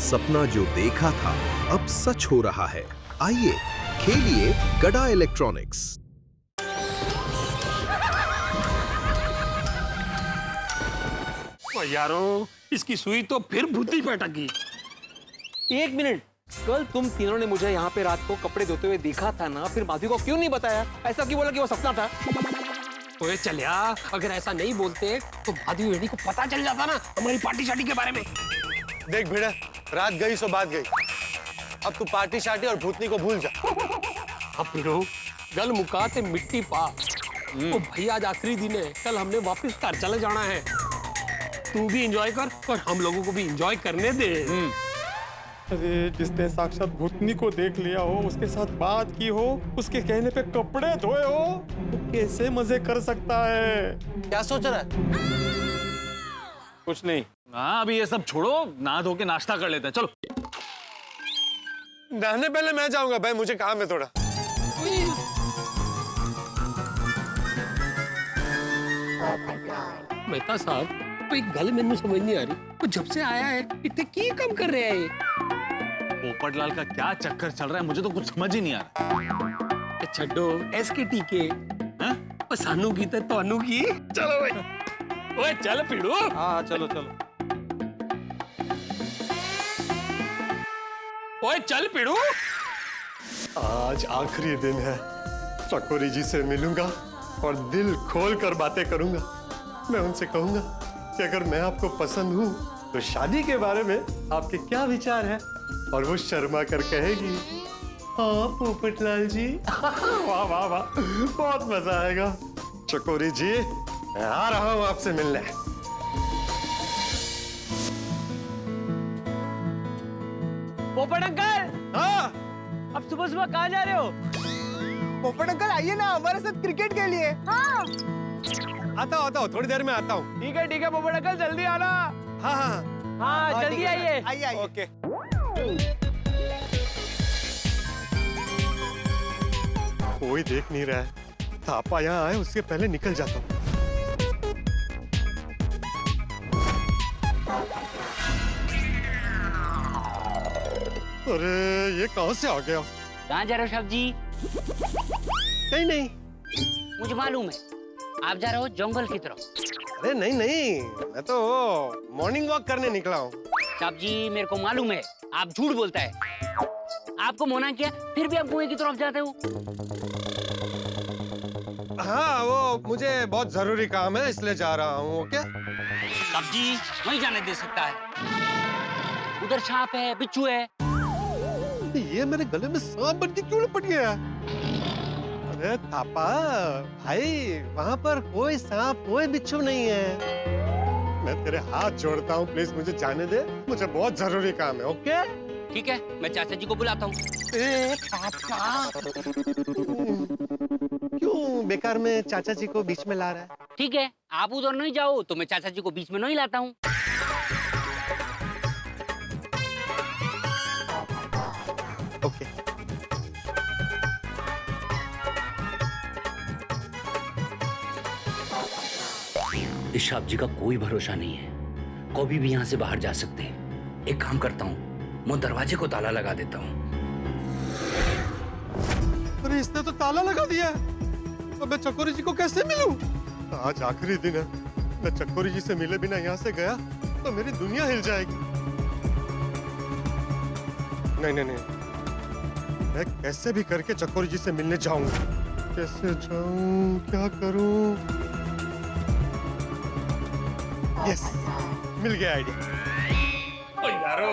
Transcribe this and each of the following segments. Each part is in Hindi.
सपना जो देखा था अब सच हो रहा है। आइए खेलिए गड़ा इलेक्ट्रॉनिक्स। यारों, इसकी सुई तो फिर भूती पे अटकी। एक मिनट, कल तुम तीनों ने मुझे यहाँ पे रात को कपड़े धोते हुए देखा था ना, फिर माधवी को क्यों नहीं बताया? ऐसा क्यों बोला कि वो सपना था? ओए चलिया, अगर ऐसा नहीं बोलते तो माधवी वेणी को पता चल जाता ना हमारी पार्टी शार्टी के बारे में। देख भिड़ा, रात गई सो बात गई। अब तू पार्टी शार्टी और भूतनी को भूल जा। अब फिरो गल मुकाते मिट्टी पा। तो भाई आज आखिरी दिन है, कल हमने वापस घर चले जाना है। तू भी एंजॉय कर और हम लोगों को भी एंजॉय करने दे। अरे जिसने साक्षात भूतनी को देख लिया हो, उसके साथ बात की हो, उसके कहने पे कपड़े धोए हो, तो कैसे मजे कर सकता है? क्या सोच रहा है? कुछ नहीं। हाँ अभी ये सब छोड़ो, नहा धो के नाश्ता कर लेते हैं, चलो। नहाने पहले मैं जाऊंगा भाई, मुझे काम है थोड़ा। मेहता साहब, कोई गल मैंने समझ नहीं आ रही। वो जब से आया है इतने की कम कर रहे हैं ये? पोपटलाल का क्या चक्कर चल रहा है, मुझे तो कुछ समझ ही नहीं आ रहा। छड्डो एसके टीके, हैं? सानू की तो तोनू की। चलो भाई, ओए चल पीड़ू। हाँ चलो चलो। ओए चल पीड़ू। आज आखिरी दिन है, चकोरी जी से मिलूंगा और दिल खोल कर बातें करूंगा। मैं उनसे कहूंगा कि अगर मैं आपको पसंद हूं तो शादी के बारे में आपके क्या विचार है, और वो शर्मा कर कहेगी हाँ पोपटलाल जी। वाह वाह वाह, बहुत मजा आएगा। चकोरी जी, मैं आ रहा हूं आपसे मिलने। पोपट अंकल, हाँ अब सुबह सुबह कहाँ जा रहे हो? पोपट अंकल आइए ना हमारे साथ क्रिकेट के लिए। हाँ आता हूँ, थोड़ी देर में आता हूँ। ठीक है पोपट अंकल, जल्दी आना। हाँ हाँ हाँ जल्दी आइए। आइए ओके। कोई देख नहीं रहा है, थापा यहाँ आए उसके पहले निकल जाता हूँ। अरे ये कहाँ से आ गया? कहाँ जा रहे हो साहब जी? नहीं नहीं। मुझे मालूम है, आप जा रहे हो जंगल की तरफ। अरे नहीं नहीं, मैं तो मॉर्निंग वॉक करने निकला हूँ। साहब जी मेरे को मालूम है, आप झूठ बोलता है। आपको मना किया फिर भी आप कुएं की तरफ जाते हो। हाँ वो मुझे बहुत जरूरी काम है इसलिए जा रहा हूँ। ओके साहब जी वहीं जाने दे सकता है, उधर सांप है, बिच्छू है। ये मेरे गले में सांप बन के क्यों लिपट गया? अरे थापा भाई, वहाँ पर कोई सांप कोई बिच्छू नहीं है। मैं तेरे हाथ जोड़ता हूँ, प्लीज मुझे जाने दे, मुझे बहुत जरूरी काम है। ओके ठीक है, मैं चाचा जी को बुलाता हूँ। क्यों बेकार में चाचा जी को बीच में ला रहा है? ठीक है, आप उधर नहीं जाओ तो मैं चाचा जी को बीच में नहीं लाता हूँ। ओके इस साहब जी का कोई भरोसा नहीं है, कभी भी यहाँ से बाहर जा सकते हैं। एक काम करता हूँ, मैं दरवाजे को ताला लगा देता हूँ। अरे इसने तो ताला लगा दिया है। अब मैं चकोरी जी को कैसे मिलूं? आज आखिरी दिन है, मैं चकोरी जी से मिले बिना यहाँ से गया तो मेरी दुनिया हिल जाएगी। नहीं नहीं नहीं, मैं कैसे भी करके चकोरी जी से मिलने जाऊंगा। कैसे जाऊं, क्या करूं? यस, मिल गया आइडिया। यारो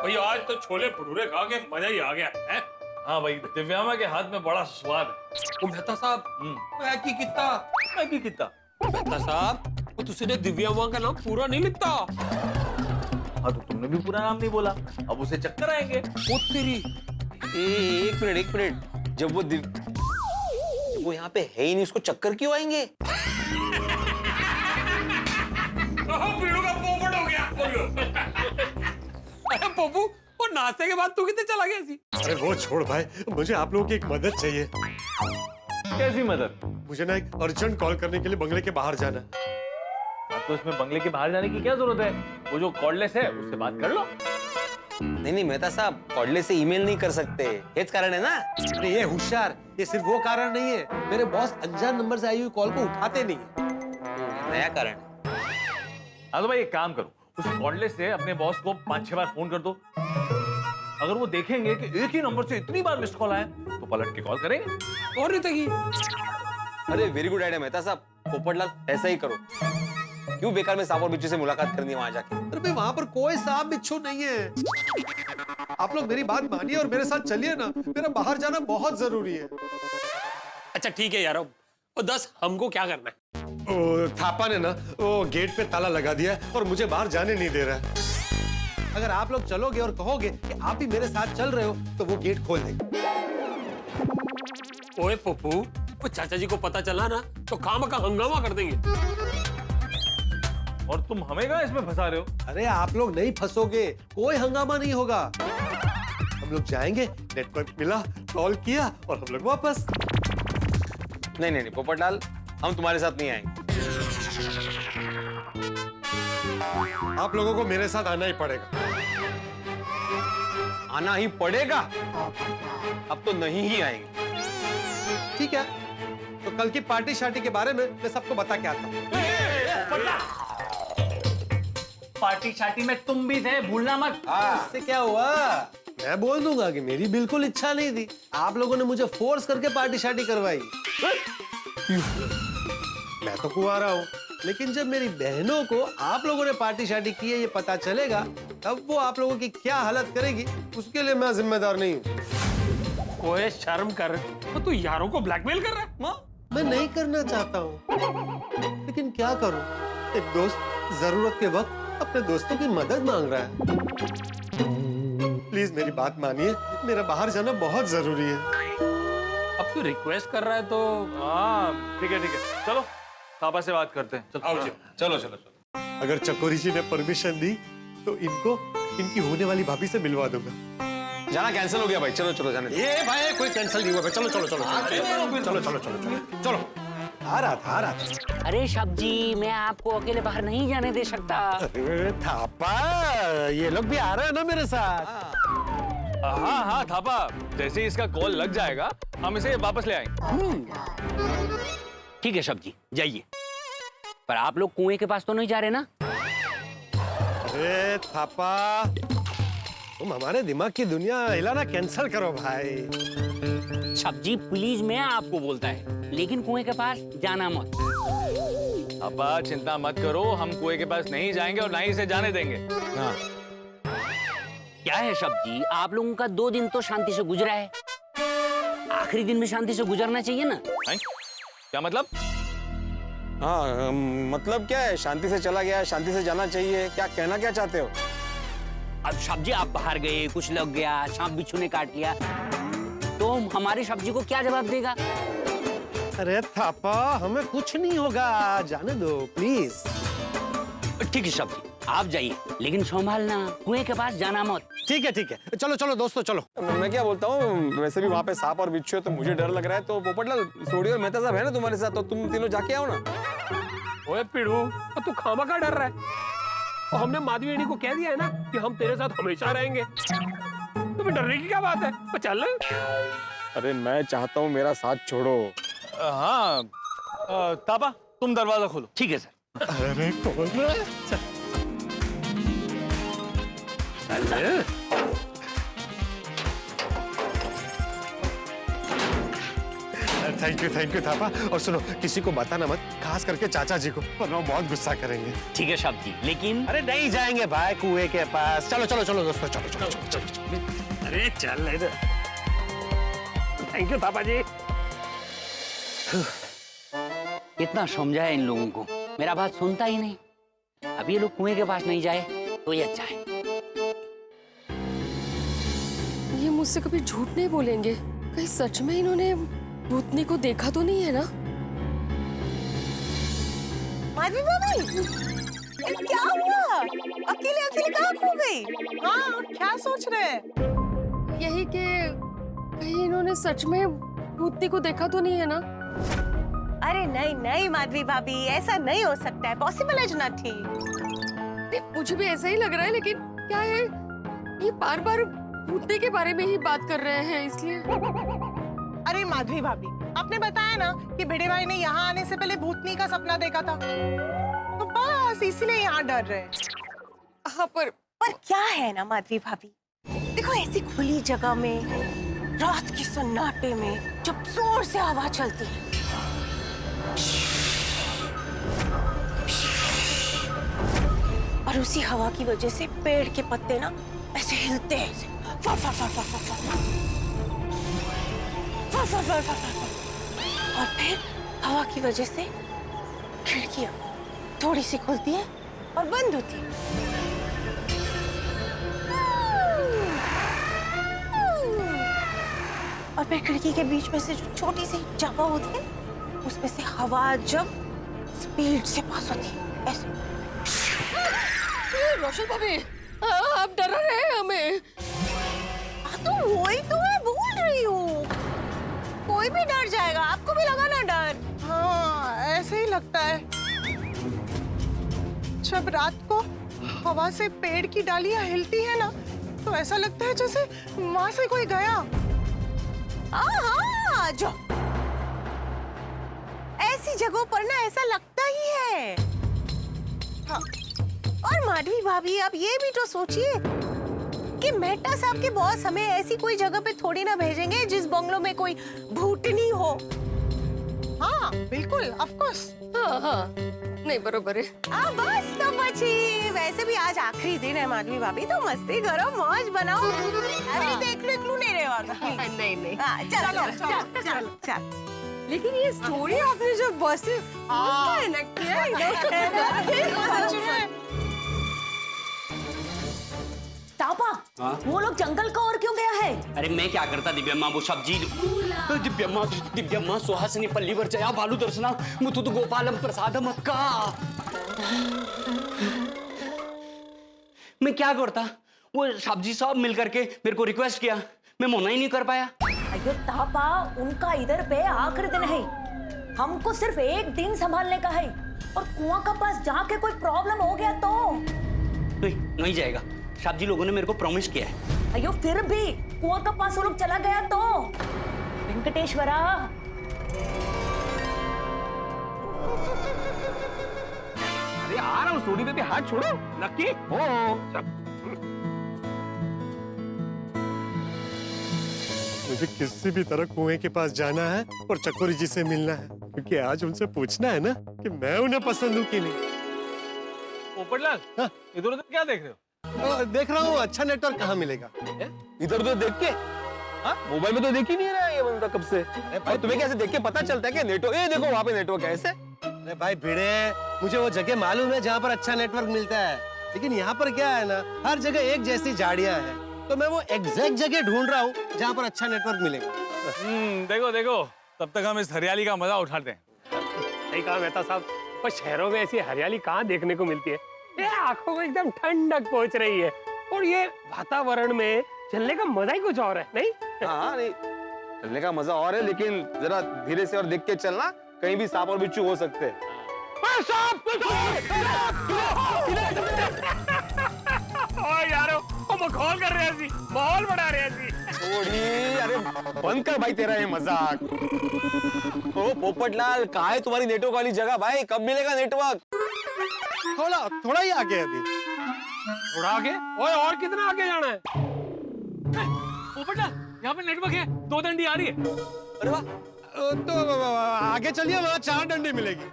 भाई, आज तो छोले भटूरे खा के मजा ही आ गया है। हाँ भाई, दिव्यामा के हाथ में बड़ा स्वाद है। वो मेहता साहब, मैं की कितना मेहता साहब, वो तुझे दिव्या माँ का नाम पूरा नहीं लिखता। हाँ तो तुमने भी पूरा नाम नहीं बोला, अब उसे चक्कर आएंगे। वो तेरी। एक मिनट, जब वो यहाँ पे है ही नहीं, उसको चक्कर क्यों आएंगे? पीड़ू का पोपट हो गया। अरे पप्पू, वो नाश्ते के बाद तू कितने चला गया सी? अरे वो छोड़ भाई, मुझे आप लोगों की एक मदद चाहिए। कैसी मदद? मुझे ना एक अर्जेंट कॉल करने के लिए बंगले के बाहर जाना है। तो इसमें बंगले के बाहर जाने की क्या जरूरत है? वो जो कॉर्डलेस है उससे बात कर लो। नहीं मेहता साहब, कॉर्डलेस से ईमेल नहीं कर सकते, हेच कारण है ना। अरे ये होशियार, ये सिर्फ वो कारण नहीं है, मेरे बॉस अनजान नंबर से आई हुई कॉल को उठाते नहीं है। नया कारण। हाँ तो भाई एक काम करो, उस कॉर्डलेस से अपने बॉस को 5-6 बार फोन कर दो। अगर वो देखेंगे कि एक ही नंबर से इतनी बार मिस्ड कॉल आया तो पलट के कॉल करेंगे। और नहीं तगी। अरे वेरी गुड आइडिया मेहता साहब, पोपटलाल ऐसा ही करो। क्यों बेकार में सांप और बिच्छू से मुलाकात करनी है वहां जाके। अरे भाई वहां पर कोई सांप बिच्छू नहीं है। आप लोग मेरी बात मानिए और मेरे साथ चलिए ना, मेरा बाहर जाना बहुत जरूरी है। अच्छा ठीक है यार, वो 10 हमको क्या करना है? ओ, थापा ने ना वो गेट पे ताला लगा दिया है और मुझे बाहर जाने नहीं दे रहा है। अगर आप लोग चलोगे और कहोगे कि आप भी मेरे साथ चल रहे हो तो वो गेट खोल देंगे। ओए पप्पू, वो चाचा जी को पता चला ना तो खामखा हंगामा कर देंगे। और तुम हमें कहाँ इसमें फंसा रहे हो? अरे आप लोग नहीं फंसोगे, कोई हंगामा नहीं होगा। हम लोग जाएंगे, नेटवर्क मिला, कॉल किया और हम लोग वापस। नहीं पोपटलाल, हम तुम्हारे साथ नहीं आएंगे। आप लोगों को मेरे साथ आना ही पड़ेगा। आना ही पड़ेगा? अब तो नहीं ही आएंगे। ठीक है, तो कल की पार्टी शार्टी के बारे में मैं सबको बता के आता हूँ। पार्टी शार्टी में तुम भी थे, भूलना मत। इससे क्या हुआ? मैं बोल दूंगा कि मेरी बिल्कुल इच्छा नहीं थी, आप लोगों ने मुझे फोर्स करके पार्टी शार्टी करवाई। मैं तो कुंवारा हूँ, लेकिन जब मेरी बहनों को आप लोगों ने पार्टी शार्टी की है ये पता चलेगा, तब वो आप लोगों की क्या हालत करेगी, उसके लिए मैं जिम्मेदार नहीं हूँ। ओए शर्म कर, तो तू यारों को ब्लैकमेल कर रहा है? मैं नहीं करना चाहता हूँ, लेकिन क्या करूँ? एक दोस्त जरूरत के वक्त अपने दोस्तों की मदद मांग रहा है। प्लीज मेरी बात मानिए, मेरा बाहर जाना बहुत जरूरी है। अब तू रिक्वेस्ट कर रहा है तो हाँ ठीक है, चलो थापा से बात करते हैं। चलो। अगर चकोरी जी ने परमिशन दी तो इनको इनकी होने वाली भाभी से मिलवा दूंगा। जाना कैंसिल हो गया भाई, चलो जाने दो। ये भाई कोई कैंसिल नहीं हुआ भाई, चलो। आ रहा था। अरे शब जी, मैं आपको अकेले बाहर नहीं जाने दे सकता। अरे थापा, ये लोग भी आ रहे हैं ना मेरे साथ। हाँ थापा, जैसे ही इसका कॉल लग जाएगा हम इसे वापस ले आएंगे। ठीक है शब जी, जाइए। पर आप लोग कुएं के पास तो नहीं जा रहे ना? अरे थापा, तुम हमारे दिमाग की दुनिया हिलाना कैंसिल करो भाई। शब जी प्लीज, मैं आपको बोलता है, लेकिन कुएं के पास जाना मत। थापा चिंता मत करो, हम कुएं के पास नहीं जाएंगे और ना ही इसे जाने देंगे। हाँ। क्या है शब जी, आप लोगों का 2 दिन तो शांति से गुजरा है, आखिरी दिन में शांति से गुजरना चाहिए ना? क्या मतलब? हाँ मतलब क्या है? शांति से चला गया, शांति से जाना चाहिए, क्या कहना क्या चाहते हो? अब शब जी आप बाहर गए, कुछ लग गया, सांप बिच्छू ने काट लिया, तो हमारी शब जी को क्या जवाब देगा? अरे थापा, हमें कुछ नहीं होगा, जाने दो प्लीज। ठीक है शब जी, आप जाइए, लेकिन संभालना, कुएं के पास जाना मत। ठीक है, चलो दोस्तों चलो। मैं क्या बोलता हूँ, वैसे भी वहाँ पे सांप और बिच्छू है तो मुझे डर लग रहा है, तो पोपटलाल, सोडी और मेहता साहब है ना तुम्हारे साथ, तो तुम तीनों जाके आओ ना। ओए पिड़ू, तू खामखा डर रहा है, और हमने माधवी को कह दिया है ना कि हम तेरे साथ हमेशा रहेंगे, तुम्हें डरने की क्या बात है? तो चल। अरे मैं चाहता हूँ मेरा साथ छोड़ो। हाँ थापा, तुम दरवाजा खोलो। ठीक है सर। अरे कौन है? Thank you Thapa. और सुनो, किसी को बताना मत, खास करके चाचा जी को, वरना वो बहुत गुस्सा करेंगे। ठीक है शब जी, लेकिन अरे नहीं जाएंगे भाई कुएं के पास। चलो दोस्तों, चलो। अरे चल इधर। थैंक यू थापा जी। इतना समझा है इन लोगों को, मेरा बात सुनता ही नहीं। अब ये लोग कुएं के पास नहीं जाए तो ये अच्छा है। ये मुझसे कभी झूठ नहीं बोलेंगे, कहीं सच में इन्होंने भूतनी को देखा तो नहीं है ना? माधवी भाभी, क्या हुआ? अकेले कहाँ खो गई? हाँ, क्या सोच रहे हैं? यही कि कहीं इन्होंने सच में भूतनी को देखा तो नहीं है ना? अरे नहीं माधवी भाभी, ऐसा नहीं हो सकता है, पॉसिबल इज नॉट ही। मुझे भी ऐसा ही लग रहा है, लेकिन क्या है, ये बार बार भूतनी के बारे में ही बात कर रहे हैं इसलिए। अरे माधवी भाभी, आपने बताया ना कि भिड़े भाई ने यहाँ आने से पहले भूतनी का सपना देखा था, तो बस इसीलिए यहाँ डर रहे हैं। हाँ पर क्या है ना माधवी भाभी, देखो ऐसी खुली जगह में रात के सन्नाटे में जब जोर से हवा चलती है, और उसी हवा की वजह से पेड़ के पत्ते ना ऐसे हिलते हैं, ऐसे फर फर फर फर फर फर फर फर फर फर फर। और फिर हवा की वजह से खिड़कियां थोड़ी सी खुलती है और बंद होती है। और फिर खिड़की के बीच में से जो छोटी सी जगह होती है, उसमें से हवा जब स्पीड से पास होती है ऐसे। रोशन भाभी, आप डरा रहे हैं हमें। तो वही तो मैं बोल रही हूँ, कोई भी डर जाएगा। आपको भी लगा ना डर? हाँ, ऐसे ही लगता है। जब रात को हवा से पेड़ की डालियां हिलती है ना, तो ऐसा लगता है जैसे वहां से कोई गया। हाँ, जो ऐसी जगहों पर ना ऐसा लगता ही है। हाँ। और माधवी भाभी, आप ये भी तो सोचिए कि मेहता साहब के बॉस हमें ऐसी कोई जगह पे थोड़ी ना भेजेंगे जिस बंगलो में कोई भूतनी हो। हाँ बिल्कुल, ऑफ कोर्स। हाँ, नहीं बरोबर है। बस तो बची। वैसे भी आज आखिरी दिन है माधवी भाभी, तो मस्ती करो, मौज बनाओ। अरे देख लो, क्यों नहीं रहेगा? नहीं। चल। लेकिन ये स्टोरी आपने जो बस तापा, वो लोग जंगल को और क्यों गया है? अरे मैं क्या करता दिव्यम्मा, वो सब्जी दिव्यम्मा सुहासिनी पल्लीवर जया बालू दर्शना मुथुत गोपालम प्रसादम अक्का। मैं क्या करता? वो सब्जी सब मिल करके मेरे को रिक्वेस्ट किया, मैं मना ही नहीं कर पाया। अयो तापा, उनका इधर पे आखिरी दिन है, हमको सिर्फ एक दिन संभालने का है, और कुआं का पास जाके कोई प्रॉब्लम हो गया तो नहीं जाएगा। सब्जी लोगों ने मेरे को प्रॉमिस किया है। अयो फिर भी कुआं का पास वो लोग चला गया तो वेंकटेश्वरा। अरे आ रहा हूँ, सोडी बेबी, हाथ छोड़ो। नक्की हो मुझे किसी भी तरह कुएं के पास जाना है और चकोरी जी से मिलना है, क्योंकि आज उनसे पूछना है ना कि मैं उन्हें पसंद हूँ कि नहीं। पोपटलाल, इधर उधर क्या देख रहे हो? देख रहा हूँ अच्छा नेटवर्क कहाँ मिलेगा। इधर उधर देख के? हाँ, मोबाइल में तो देख ही नहीं रहा है ये बंदा कब से। और तुम्हें कैसे देख के पता चलता है कि नेटवर्क? ये देखो वहाँ पे नेटवर्क है ऐसे। अरे भाई भिड़े, मुझे वो जगह मालूम है जहाँ पर अच्छा नेटवर्क मिलता है, लेकिन यहाँ पर क्या है ना, हर जगह एक जैसी झाड़ियाँ हैं, तो मैं वो एग्जैक्ट जगह ढूंढ रहा हूँ जहाँ पर अच्छा नेटवर्क मिलेगा। देखो, तब तक हम इस हरियाली का मजा उठाते हैं। सही कहा मेहता साहब, पर शहरों में ऐसी हरियाली कहाँ देखने को मिलती है। ये आंखों को एकदम ठंडक पहुंच रही है, और ये वातावरण में चलने का मजा ही कुछ और है, नहीं? हाँ, नहीं चलने का मजा और है, लेकिन जरा धीरे से और देख के चलना, कहीं भी सांप और बिच्छू हो सकते हैं। यारो, मखौल कर रहे हैं जी, माहौल बढ़ा रहे हैं जी। थोड़ी, अरे बंद कर भाई तेरा ये मजाक। ओ पोपटलाल, कहाँ है तुम्हारी नेटवर्क वाली जगह भाई? कब मिलेगा नेटवर्क? थोड़ा ही आगे अभी। थोड़ा आगे? ओए, और कितना आगे जाना है? पोपटलाल, यहाँ पे नेटवर्क है, 2 डंडी आ रही है। अरे वाह, तो आगे चलिए, वहाँ 4 डंडी मिलेगी।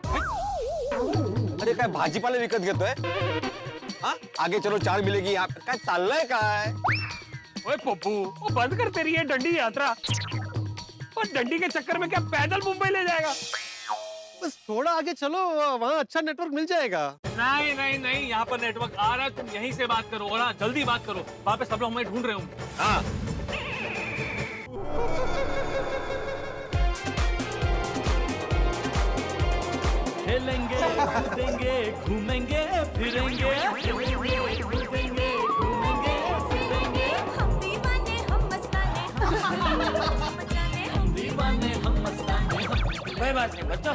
अरे काय भाजीपाला विकत घेतोय? हाँ, आगे चलो 4 मिलेगी। यहाँ काय चाललंय काय? ओए पप्पू, वो बंद कर तेरी ये डंडी यात्रा। और डंडी के चक्कर में क्या पैदल मुंबई ले जाएगा? बस थोड़ा आगे चलो, वहाँ अच्छा नेटवर्क मिल जाएगा। नहीं, यहाँ पर नेटवर्क आ रहा है, तुम यहीं से बात करो, और जल्दी बात करो, वहाँ पे सब लोग हमें ढूंढ रहे होंगे। हाँ। खेलेंगे, कूदेंगे, घूमेंगे, फिरेंगे, हम दीवाने, हम मस्ताने, हम मस्ताने। कोई बात नहीं बच्चों,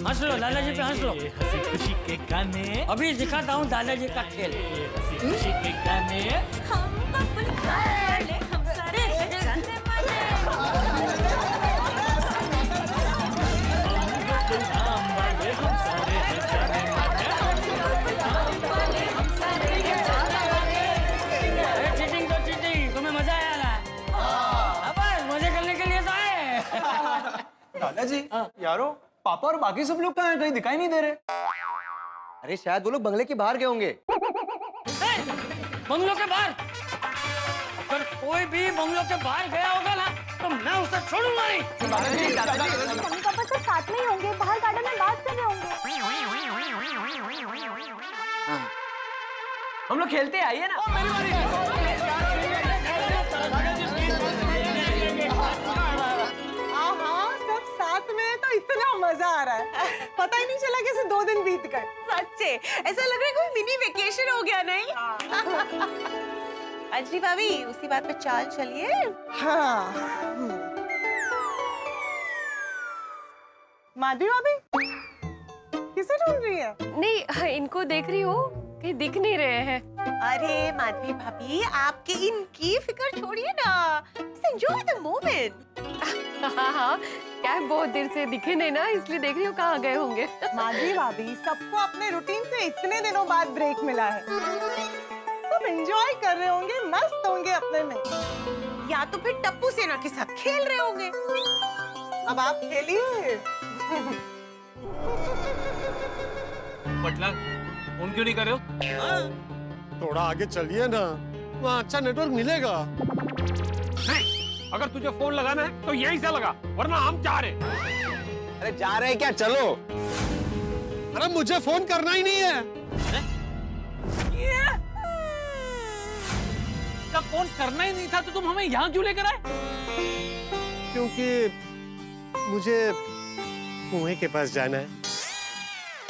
हंस लो, दादाजी पे हंस लो। हंसी खुशी के गाने, अभी दिखाता हूँ दादाजी का खेल। हंसी खुशी के गाने, हमको दादाजी यारो पापा और बाकी सब लोग कहाँ हैं? कहीं दिखाई नहीं दे रहे। अरे शायद वो लोग बंगले के बाहर गए होंगे। बंगलों के बाहर? अगर कोई भी बंगलों के बाहर गया होगा ना तो मैं उसे छोड़ूंगा नहीं। मम्मी पापा तो साथ में ही होंगे, बाहर गार्डन में बात कर रहे होंगे। हम लोग खेलते हैं, आइए ना। मेरी बारी। हाँ, सब साथ में तो इतना मजा आ रहा है, पता ही नहीं चला कैसे 2 दिन बीत गए। सच्चे ऐसा लग रहा है कोई मिनी वेकेशन हो गया नहीं? अंजलि भाभी उसी बात पे चाल चलिए। हाँ माधवी भाभी किसे ढूंढ रही है? नहीं, इनको देख रही हो, कहीं दिख नहीं रहे हैं। अरे माधवी भाभी आपके इनकी फिक्र छोड़िए ना, एंजॉय द मोमेंट। हाँ, क्या है, बहुत देर से दिखे नहीं ना, इसलिए देख रही हूँ कहाँ गए होंगे। माधवी भाभी सबको अपने रूटीन से इतने दिनों बाद ब्रेक मिला है, सब एंजॉय कर रहे होंगे, मस्त होंगे अपने में, या तो फिर टप्पू सेना के साथ खेल रहे होंगे। अब आप खेलिए। पटला फोन क्यों नहीं कर रहे हो? थोड़ा आगे चलिए ना, वहाँ अच्छा नेटवर्क मिलेगा। नहीं, अगर तुझे फोन लगाना है तो यहीं से लगा, वरना हम जा रहे। अरे जा रहे हैं क्या? चलो। अरे मुझे फोन करना ही नहीं है। जब फोन करना ही नहीं था तो तुम हमें यहाँ क्यों लेकर आए? क्योंकि मुझे कुएं के पास जाना है।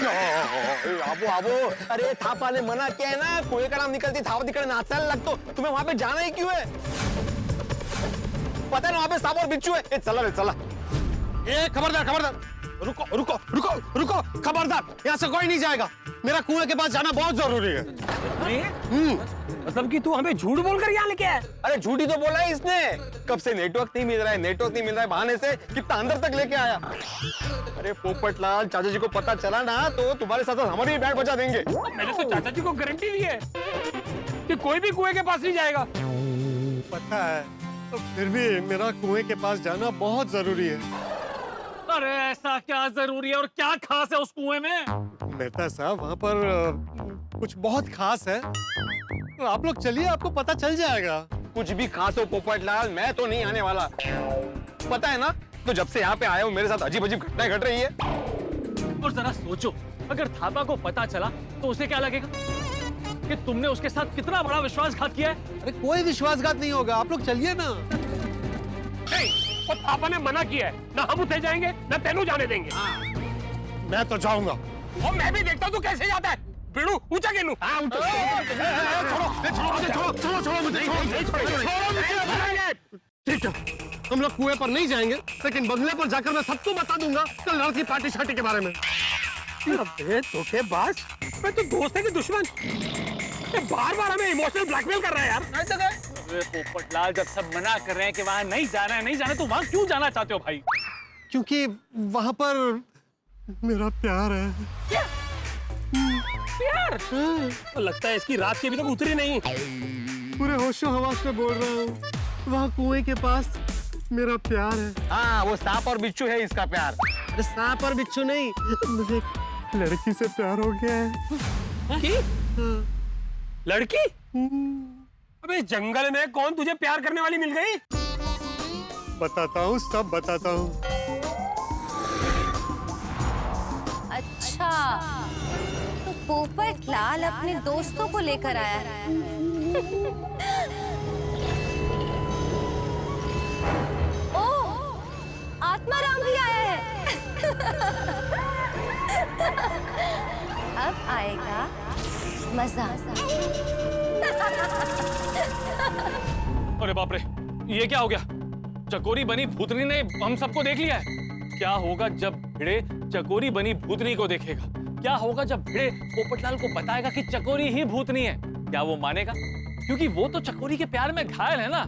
आबो आबो, अरे थापा ने मना किया है ना, कुएं का नाम निकलती थापा निकलने नाचने लग, तो तुम्हें वहां पे जाना ही क्यों है? पता है ना वहां पे सांप और बिच्छू है। चला रे चला। ए खबरदार खबरदार, रुको रुको रुको रुको, खबरदार, यहाँ से कोई नहीं जाएगा। मेरा कुएं के पास जाना बहुत जरूरी है। मतलब कि तू हमें झूठ बोलकर यहाँ लेके आया? अरे झूठी तो बोला है इसने, कब से नेटवर्क नहीं मिल रहा है बहाने से कितना अंदर तक लेके आया। अरे पोपटलाल, चाचा जी को पता चला ना तो तुम्हारे साथ हमारी भी बैंड बजा देंगे। मैंने तो चाचा जी को गारंटी दी है कि कोई भी कुएं के पास नहीं जाएगा। पता है, तो फिर भी मेरा कुएं के पास जाना बहुत जरूरी है। अरे ऐसा क्या जरूरी है और क्या खास है उस कुएं में? मेहता साहब, वहाँ पर कुछ बहुत खास है, तो आप लोग चलिए, आपको पता चल जाएगा। कुछ भी खास हो पोपटलाल, मैं तो नहीं आने वाला। पता है ना, तो जब से यहाँ पे आया हूँ मेरे साथ अजीब अजीब घटनाएं घट रही है। और जरा सोचो, अगर थापा को पता चला तो उसे क्या लगेगा कि तुमने उसके साथ कितना बड़ा विश्वासघात किया है? अरे कोई विश्वासघात नहीं होगा, आप लोग चलिए ना। और थापा ने मना किया है, ना हम उठे जाएंगे ना तेनू जाने देंगे। मैं तो जाऊंगा। और मैं भी देखता हूँ तू कैसे जाता है। बिड़ू ऊंचा गेनू। ठीक है, हम लोग कुएं पर नहीं जाएंगे, लेकिन बंगले पर जाकर मैं सबको बता दूंगा कल रात की पार्टी शार्टी के बारे में। अबे धोखेबाज, मैं तो दोस्त है कि दुश्मन? बार-बार हमें इमोशनल ब्लैकमेल कर रहा है यार। अरे पोपटलाल, जब सब मना कर रहे हैं कि वहां नहीं जाना है तो वहां क्यों जाना चाहते हो भाई? क्योंकि वहां पर मेरा प्यार है। क्या? प्यार? तो लगता है इसकी रात की अभी तक उतरी नहीं। पूरे होशो हवास में बोल रहा हूँ, वहाँ कुएं के पास मेरा प्यार है। हाँ, वो सांप और बिच्छू है इसका प्यार। अरे सांप और बिच्छू नहीं, मुझे एक लड़की से प्यार हो गया है। की? लड़की? अबे जंगल में कौन तुझे प्यार करने वाली मिल गई? बताता हूँ, सब बताता हूँ। अच्छा, तो पोपटलाल अपने दोस्तों को लेकर आया है। ओ, आत्माराम भी आया है। अब आएगा मजा। अरे बाप रे, ये क्या हो गया? चकोरी बनी भूतनी ने हम सबको देख लिया है। क्या होगा जब भिड़े चकोरी बनी भूतनी को देखेगा? क्या होगा जब भिड़े पोपटलाल को बताएगा कि चकोरी ही भूतनी है? क्या वो मानेगा? क्योंकि वो तो चकोरी के प्यार में घायल है ना।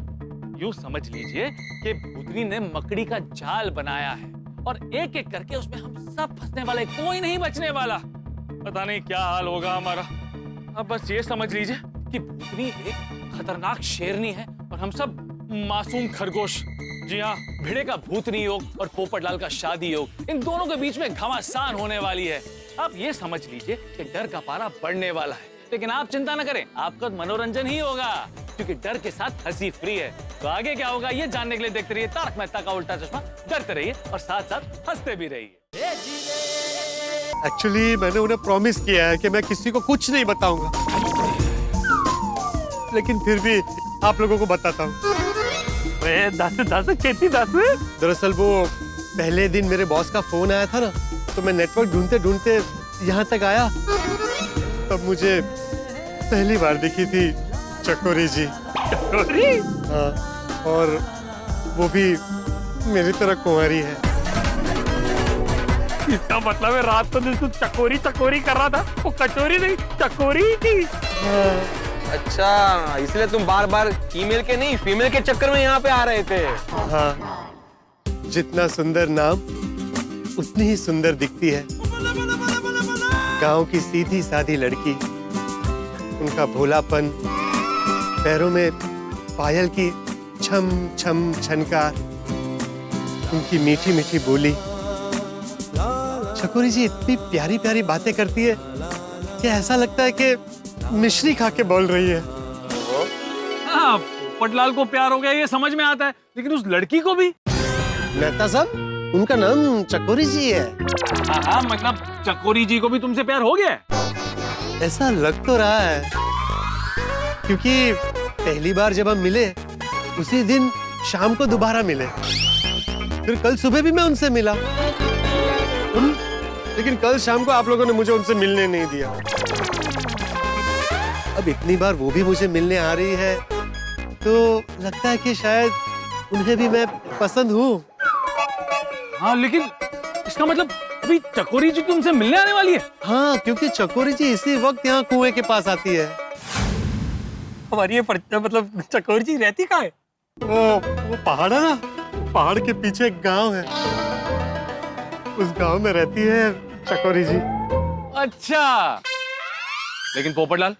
यूं समझ लीजिए कि भूतनी ने मकड़ी का जाल बनाया है और एक एक करके उसमें हम सब फंसने वाले, कोई नहीं बचने वाला। पता नहीं क्या हाल होगा हमारा। अब बस ये समझ लीजिए कि भूतनी एक खतरनाक शेरनी है और हम सब मासूम खरगोश, जी हाँ, भिड़े का भूतनी योग और पोपटलाल का शादी योग, इन दोनों के बीच में घमासान होने वाली है। आप ये समझ लीजिए कि डर का पारा बढ़ने वाला है, लेकिन आप चिंता न करें, आपका मनोरंजन ही होगा, क्योंकि डर के साथ हंसी फ्री है। तो आगे क्या होगा ये जानने के लिए देखते रहिए तारक मेहता का उल्टा चश्मा, डरते रहिए और साथ साथ हंसते भी रहिए। एक्चुअली मैंने उन्हें प्रॉमिस किया है कि मैं किसी को कुछ नहीं बताऊंगा, लेकिन फिर भी आप लोगों को बताता हूँ। दरअसल वो पहले दिन मेरे बॉस का फोन आया था ना, तो मैं नेटवर्क ढूंढते ढूंढते यहाँ तक आया, तब मुझे पहली बार दिखी थी चकोरी जी। चकोरी? हाँ, और वो भी मेरी तरह कुंवारी है। इसका मतलब है रात को तू चकोरी चकोरी कर रहा था, वो कचोरी नहीं चकोरी थी। अच्छा, इसलिए तुम बार बार ईमेल के नहीं फीमेल के चक्कर में यहाँ पे आ रहे थे। हाँ, जितना सुंदर नाम उतनी ही सुंदर दिखती है। गांव की सीधी सादी लड़की, उनका भोलापन, पैरों में पायल की छम छम छनकार, उनकी मीठी मीठी बोली। चकोरी जी इतनी प्यारी प्यारी बातें करती है कि ऐसा लगता है कि मिश्री खा के बोल रही है। हाँ, पोपटलाल को प्यार हो गया ये समझ में आता है, लेकिन उस लड़की को भी। मेहता साहब, उनका नाम चकोरी जी है। हाँ, मतलब चकोरी जी को भी तुमसे प्यार हो गया? ऐसा लग तो रहा है, क्योंकि पहली बार जब हम मिले उसी दिन शाम को दोबारा मिले, फिर कल सुबह भी मैं उनसे मिला, लेकिन कल शाम को आप लोगों ने मुझे उनसे मिलने नहीं दिया। अब इतनी बार वो भी मुझे मिलने आ रही है, तो लगता है कि शायद उन्हें भी मैं पसंद हूँ। हाँ, लेकिन इसका मतलब अभी चकोरी जी तुमसे मिलने आने वाली है? हाँ, क्योंकि चकोरी जी इसी वक्त यहाँ कुएं के पास आती है। हमारी ये मतलब चकोरी जी रहती कहाँ है? वो पहाड़ है ना, पहाड़ के पीछे एक गांव है, उस गांव में रहती है चकोरी जी। अच्छा, लेकिन पोपटलाल,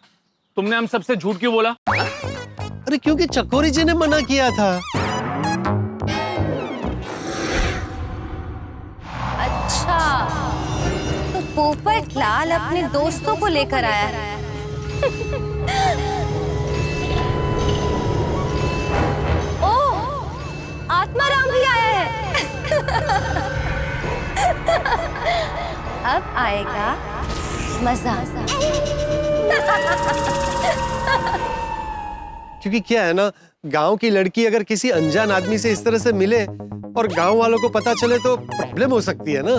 तुमने हम सबसे झूठ क्यों बोला? अरे क्योंकि चकोरी जी ने मना किया था। अच्छा, तो पोपटलाल अपने दोस्तों को लेकर आया है। ओह, आत्माराम भी आया है। अब आएगा मजा। क्योंकि क्या है ना, गांव की लड़की अगर किसी अनजान आदमी से इस तरह से मिले और गांव वालों को पता चले तो प्रॉब्लम हो सकती है ना।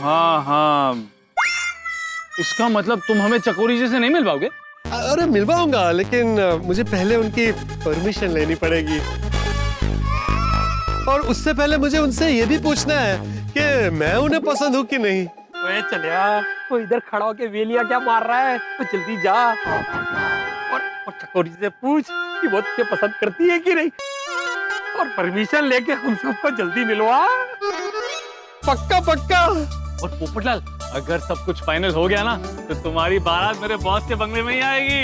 हाँ हाँ, इसका मतलब तुम हमें चकोरी जी से नहीं मिल पाओगे? अरे मिलवाऊंगा, लेकिन मुझे पहले उनकी परमिशन लेनी पड़ेगी, और उससे पहले मुझे उनसे ये भी पूछना है कि मैं उन्हें पसंद हूँ कि नहीं। ओए चलिया, वो इधर खड़ा होके वेलिया क्या मार रहा है? तो जल्दी जा और चकोरी से पूछ कि वो तुझे पसंद करती है कि नहीं, और परमिशन लेके हम सबको जल्दी मिलवा। पक्का पक्का। और पोपटलाल, अगर सब कुछ फाइनल हो गया ना, तो तुम्हारी बारात मेरे बॉस के बंगले में ही आएगी।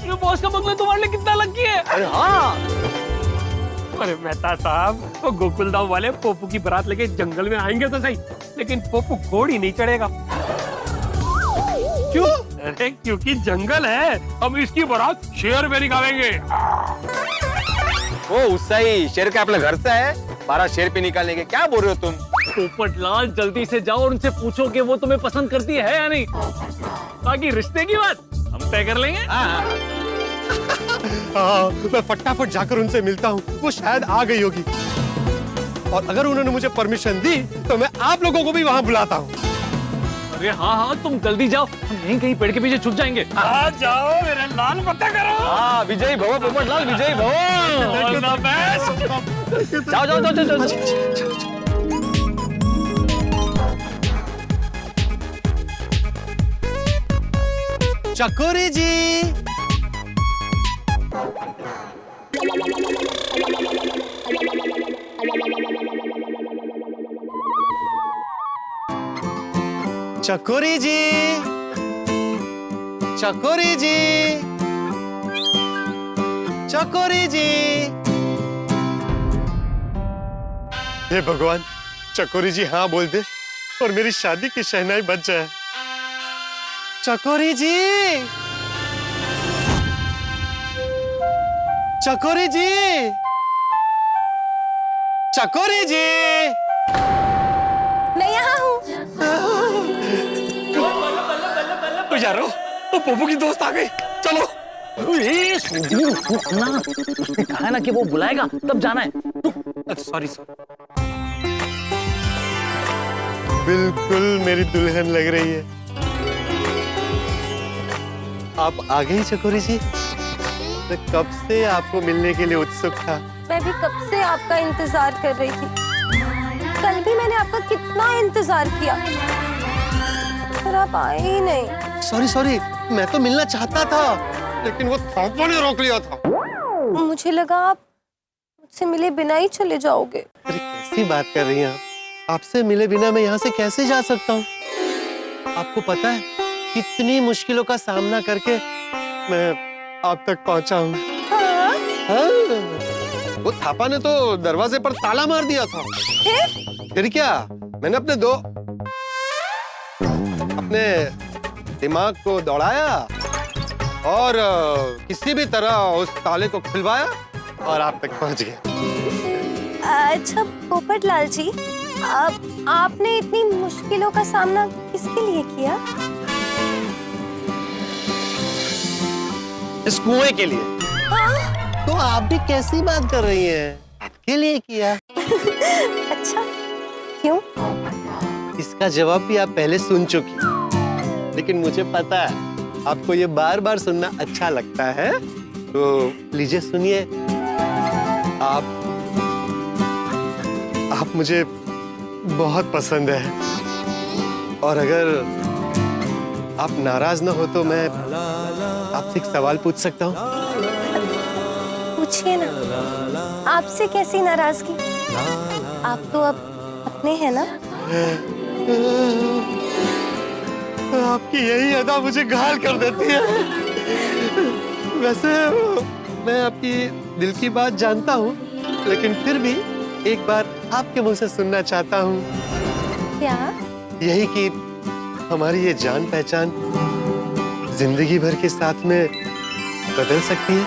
मेरे बॉस का बंगला तुम्हारे लिए कितना लकी है? अरे हाँ, अरे मेहता साहब, वो गोकुलधाम वाले पोपू की बारात लेके जंगल में आएंगे तो सही, लेकिन पोपू घोड़ी नहीं चढ़ेगा। क्यों? अरे क्योंकि जंगल है, हम इसकी बारात शेर में निकालेंगे। वो उससे ही शेर का अपने घर से है, 12 शेर पे निकालेंगे। क्या बोल रहे हो तुम? पोपटलाल, जल्दी से जाओ और उनसे पूछो कि वो तुम्हें पसंद करती है या नहीं। बाकी रिश्ते की बात हम तय कर लेंगे। हाँ, मैं फटाफट जाकर उनसे मिलता हूँ, वो शायद आ गई होगी, और अगर उन्होंने मुझे परमिशन दी तो मैं आप लोगों को भी वहाँ बुलाता हूँ। अरे हाँ हाँ, तुम जल्दी जाओ, हम यहीं कहीं पेड़ के पीछे छुप जाएंगे। आ जाओ मेरे लाल, पता करो। हाँ, विजयी भव पोपटलाल, विजयी भव। जाओ जाओ जाओ जाओ जाओ। चकोरी जी, चकोरी जी, चकोरी जी, चकोरी जी। हे भगवान, चकोरी जी हाँ बोल दे और मेरी शादी की शहनाई बज जाए। चकोरी जी, चकोरी जी, चकोरी जी। मैं यहाँ हूँ। तो यारो, तो पोपो की दोस्त आ गई, चलो। कहा है ना कि वो बुलाएगा तब जाना है। Sorry sorry. बिल्कुल मेरी दुल्हन लग रही है। आप आ गई चकोरी जी? मैं कब से आपको मिलने के लिए उत्सुक था। मैं भी कब से आपका इंतजार कर रही थी। कल भी मैंने आपका कितना इंतजार किया, पर आप आए ही नहीं। सॉरी सॉरी, मैं तो मिलना चाहता था, लेकिन वो थापा ने रोक लिया था। मुझे लगा आप मुझसे मिले बिना ही चले जाओगे। अरे कैसी बात कर रही हैं आप? आपसे मिले बिना मैं यहाँ से कैसे जा सकता हूँ? आपको पता है कितनी मुश्किलों का सामना करके मैं आप तक पहुँचा हूँ। हाँ। वो थापा ने तो दरवाजे पर ताला मार दिया था। फिर क्या, मैंने अपने दिमाग को दौड़ाया और किसी भी तरह उस ताले को खुलवाया और आप तक पहुंच गया। अच्छा पोपटलाल जी, आपने इतनी मुश्किलों का सामना किसके लिए किया? इस कुएं के लिए। हाँ? तो आप भी कैसी बात कर रही हैं? आपके लिए किया। अच्छा, क्यों? इसका जवाब भी आप पहले सुन चुकी, लेकिन मुझे पता है आपको ये बार बार सुनना अच्छा लगता है, तो लीजिए सुनिए। आप मुझे बहुत पसंद है, और अगर आप नाराज ना हो तो मैं आपसे एक सवाल पूछ सकता हूँ? पूछिए ना। आपसे कैसी नाराजगी? आप तो अब अपने हैं ना? आपकी यही अदा मुझे घायल कर देती है। वैसे मैं आपकी दिल की बात जानता हूँ, लेकिन फिर भी एक बार आपके मुंह से सुनना चाहता हूँ। क्या? यही कि हमारी ये जान पहचान जिंदगी भर के साथ में बदल सकती है।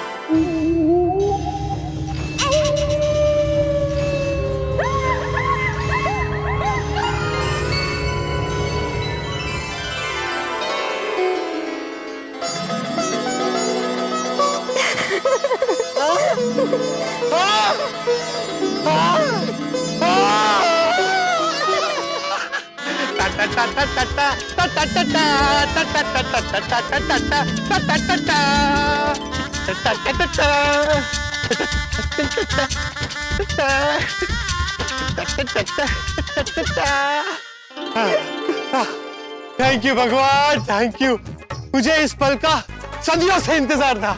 थैंक यू भगवान, थैंक यू। मुझे इस पल का सदियों से इंतजार था।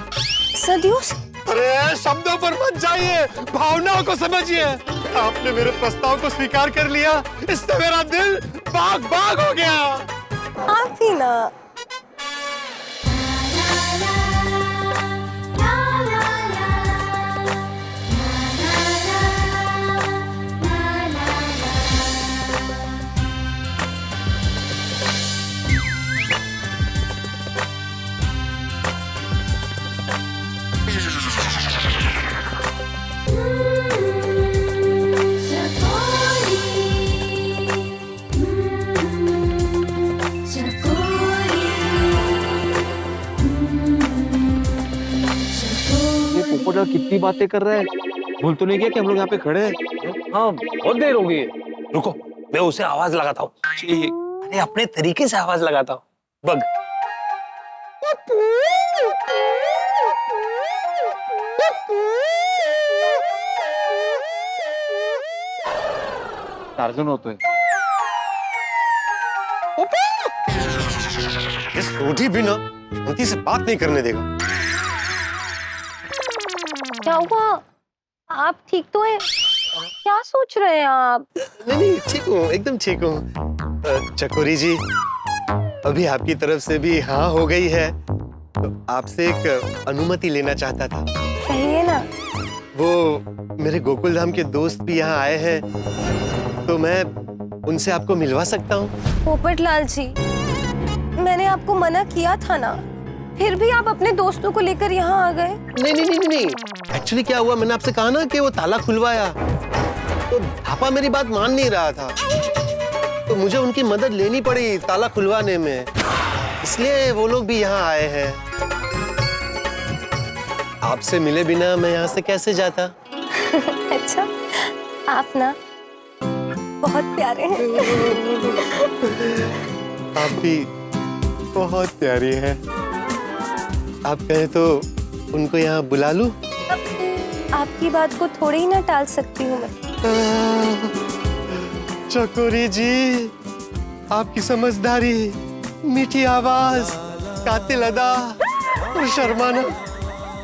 सदियों से? अरे शब्दों पर मत जाइए, भावनाओं को समझिए। आपने मेरे प्रस्ताव को स्वीकार कर लिया, इससे मेरा दिल बाग बाग हो गया। आप ही ना। पोपटलाल कितनी बातें कर रहा है, भूल तो नहीं गया कि हम लोग यहाँ पे खड़े हैं? हाँ, बहुत देर हो गई है। रुको, मैं उसे आवाज लगाता हूँ। अरे अपने तरीके से आवाज लगाता हूँ। बग। टार्जन होतोय। इस रोटी भी ना शांति से बात नहीं करने देगा। क्या हुआ? आप ठीक तो हैं? क्या सोच रहे हैं आप? नहीं, ठीक हूँ, एकदम ठीक हूँ। चकोरी जी, अभी आपकी तरफ से भी हाँ हो गई है, तो आपसे एक अनुमति लेना चाहता था। कहिए ना। वो मेरे गोकुल धाम के दोस्त भी यहाँ आए हैं, तो मैं उनसे आपको मिलवा सकता हूँ। पोपटलाल जी, मैंने आपको मना किया था ना, फिर भी आप अपने दोस्तों को लेकर यहाँ आ गए। नहीं नहीं नहीं नहीं, एक्चुअली क्या हुआ, मैंने आपसे कहा ना कि वो ताला खुलवाया, तो पापा मेरी बात मान नहीं रहा था, तो मुझे उनकी मदद लेनी पड़ी ताला खुलवाने में, इसलिए वो लोग भी यहाँ आए हैं। आपसे मिले बिना मैं यहाँ से कैसे जाता? अच्छा, आप ना बहुत प्यारे हैं। आप भी बहुत प्यारी हैं। आप कहें तो उनको यहाँ बुला लूं? आपकी बात को थोड़ी ही ना टाल सकती हूँ मैं। चकोरी जी, आपकी समझदारी, मीठी आवाज, कातिल अदा और शर्माना,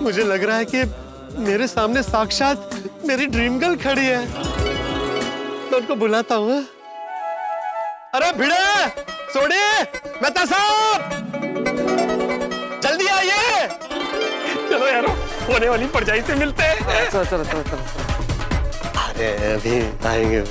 मुझे लग रहा है कि मेरे सामने साक्षात मेरी ड्रीम गर्ल खड़ी है। मैं उनको बुलाता हूँ। अरे भिड़े, सोडी, मेहता साहब, जल्दी आइए। चलो यारो, होने वाली परजाई से मिलते हैं। चलो चलो चलो चलो। अरे अभी आएंगे।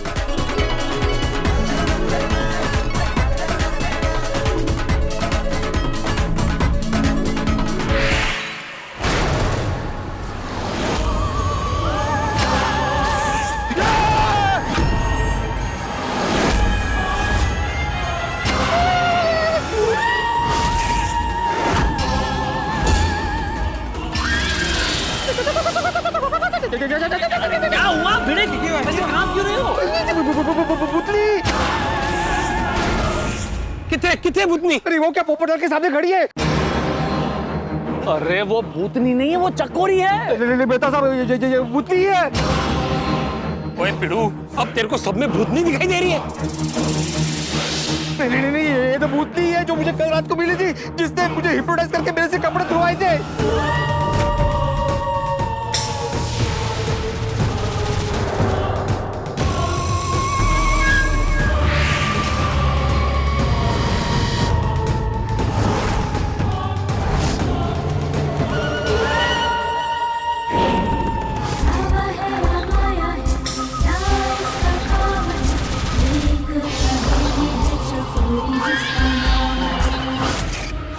क्या हुआ भिड़े, वैसे काम क्यों रहे हो? भूतनी कितने कितने भूतनी? अरे वो क्या पोपटलाल के सामने खड़ी है? अरे वो भूतनी नहीं है, वो चकोरी है। बेटा साहब, ये भूतनी है। ओए पिड़ू, अब तेरे को सब में भूतनी दिखाई दे रही है? नहीं नहीं नहीं, ये तो भूतनी है जो मुझे कल रात को मिली थी, जिसने मुझे हिप्नोटाइज करके मेरे से कपड़े धुलवाए थे।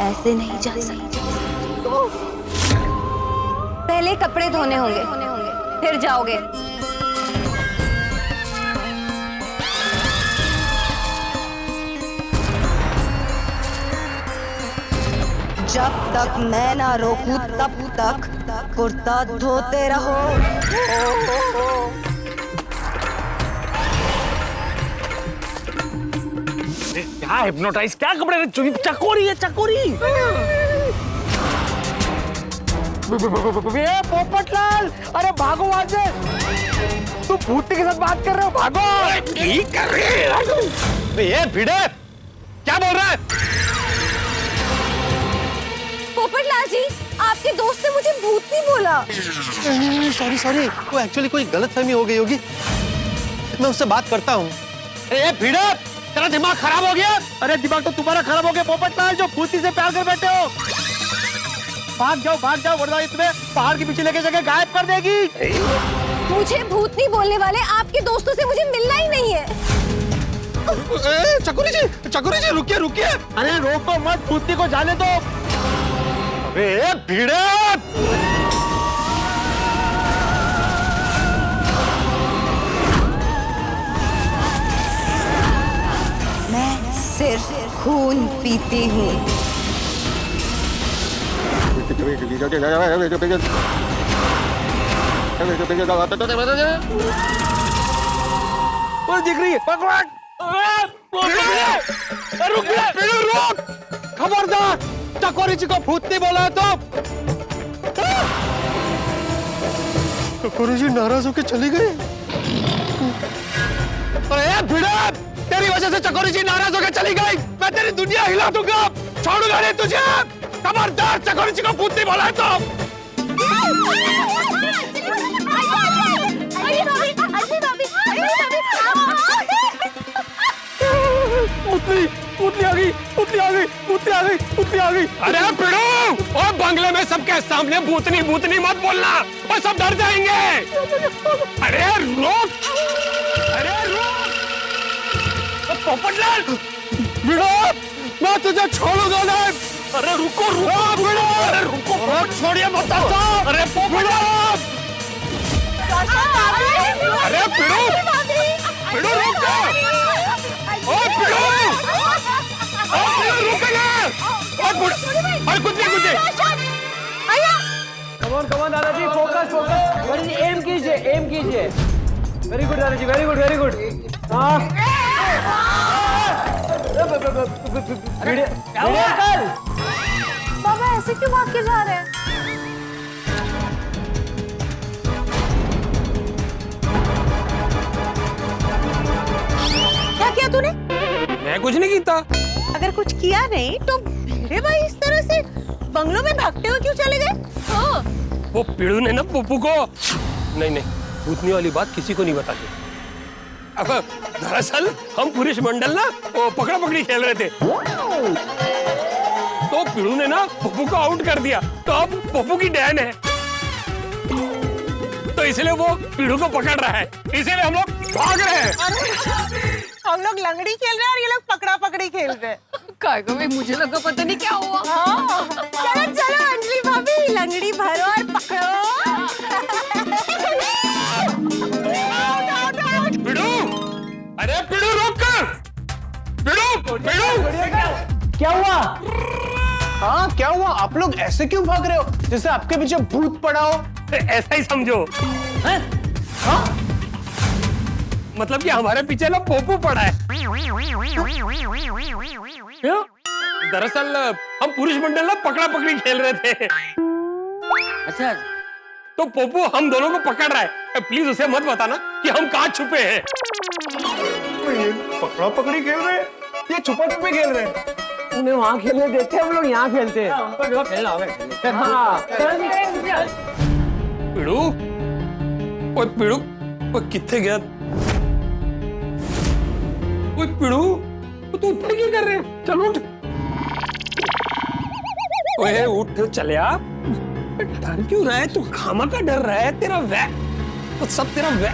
ऐसे नहीं जा सकते। पहले कपड़े धोने होंगे, फिर जाओगे। जब तक मैं ना रोकूं तब तक कुर्ता धोते रहो। क्या हिप्नोटाइज, क्या कपड़े? चकोरी है, चकोरी। पोपटलाल, अरे भागो वहां से। तुम भूतनी के साथ बात कर रहे हो, भागो। ठीक कर रहे हो। ये भिड़े, क्या बोल रहा है? पोपटलाल जी, आपके दोस्त ने मुझे भूतनी बोला। सॉरी सॉरी, वो एक्चुअली कोई गलतफहमी हो गई होगी, मैं उससे बात करता हूँ। ए भिड़े, तेरा दिमाग खराब हो गया? अरे दिमाग तो तुम्हारा खराब हो गया पोपटलाल, जो भूतनी से प्यार कर बैठे हो। भाग जाओ, वरना ये तुम्हें पहाड़ के पीछे लेके जाके गायब कर देगी। मुझे भूतनी बोलने वाले आपके दोस्तों से मुझे मिलना ही नहीं है। चकोरी जी रुकिए रुकिए। अरे रोको मत, भूतनी को जाने दो। अरे भिड़े, मैं सिर्फ खून पीती हूँ। वो दिख रही है, पकड़। रुक, खबरदार, चकोरी जी को भूतनी बोला है तो। चकोरी जी नाराज होके चली गई। अरे भिड़ा, तेरी वजह से चकोरी जी नाराज होकर चली गई। मैं तेरी दुनिया हिला दूंगा, छोड़ूंगा नहीं तुझे। खबरदार, चकोरी जी को भूतनी बोला है तो। भूतनी, भूतनी आ गई, भूतनी आ गई, भूतनी आ गई, भूतनी आ गई। अरे पिड़ू, और बंगले में सबके सामने भूतनी भूतनी मत बोलना, और सब डर जाएंगे। अरे रोक, अरे रोक। पोपटलाल, पिड़ू, मैं तुझे छोड़ूंगा नहीं। अरे रुको रुको पिड़ू, अरे रुको, छोड़िए मत। अरे पोपटलाल, अरे पिड़ू, पिड़ू रुक जा। ओ पिड़ू, ओ पिड़ू रुक जा। और कुछ नहीं। कमॉन दादाजी, फोकस फोकस, एम कीजिए, एम कीजिए। वेरी गुड दादाजी, वेरी गुड, वेरी गुड। बाबा ऐसे क्यों भाग के जा रहे हैं? क्या किया तूने? मैं कुछ नहीं किया। अगर कुछ किया नहीं तो भिड़े भाई इस तरह से बंगलों में भागते हुए क्यों चले गए? हाँ। वो पिड़ू ने ना पप्पू को नहीं भूतनी वाली बात किसी को नहीं बताती। अब दरअसल हम पुरुष मंडल ना वो पकड़ा पकड़ी खेल रहे थे, तो पिड़ू ने ना पप्पू को आउट कर दिया, तो अब पप्पू की डैन है, तो इसलिए वो पिड़ू को पकड़ रहा है, इसीलिए हम लोग भाग रहे हैं। हम लोग लंगड़ी खेल रहे हैं और ये लोग पकड़ा पकड़ी खेल रहे हैं। काय को भाई मुझे लगा पता नहीं क्या हुआ। चलो चलो अंजलि भाभी, लंगड़ी भरो और पकड़ो। पिड़ू, अरे पिड़ू रोक कर। पिड़ू, क्या हुआ? हाँ क्या हुआ? आप लोग ऐसे क्यों भाग रहे हो जैसे आपके पीछे भूत पड़ा हो? ऐसा ही समझो। मतलब कि हमारे पीछे ना पोपू पड़ा है। क्यों? दरअसल हम पुरुष मंडल ना पकड़ा पकड़ी खेल रहे थे। अच्छा, तो पोपू हम दोनों को पकड़ रहा है। प्लीज उसे मत बताना कि हम कहाँ छुपे हैं। पकड़ा पकड़ी खेल रहे हैं, ये छुपा छुपी खेल रहे हैं। उन्हें वहाँ खेलने देते हैं, हम लोग यहाँ खेलते हैं। हाँ। पिड़ू, ओए पिड़ू, ओए किथे गया? ओए पिड़ू, तू ऊपर क्या कर रहे है? चल उठ। ओए उठ चलिया। डर क्यों रहा है तू? खामा का डर रहा है? तेरा वै तो सब तेरा वै।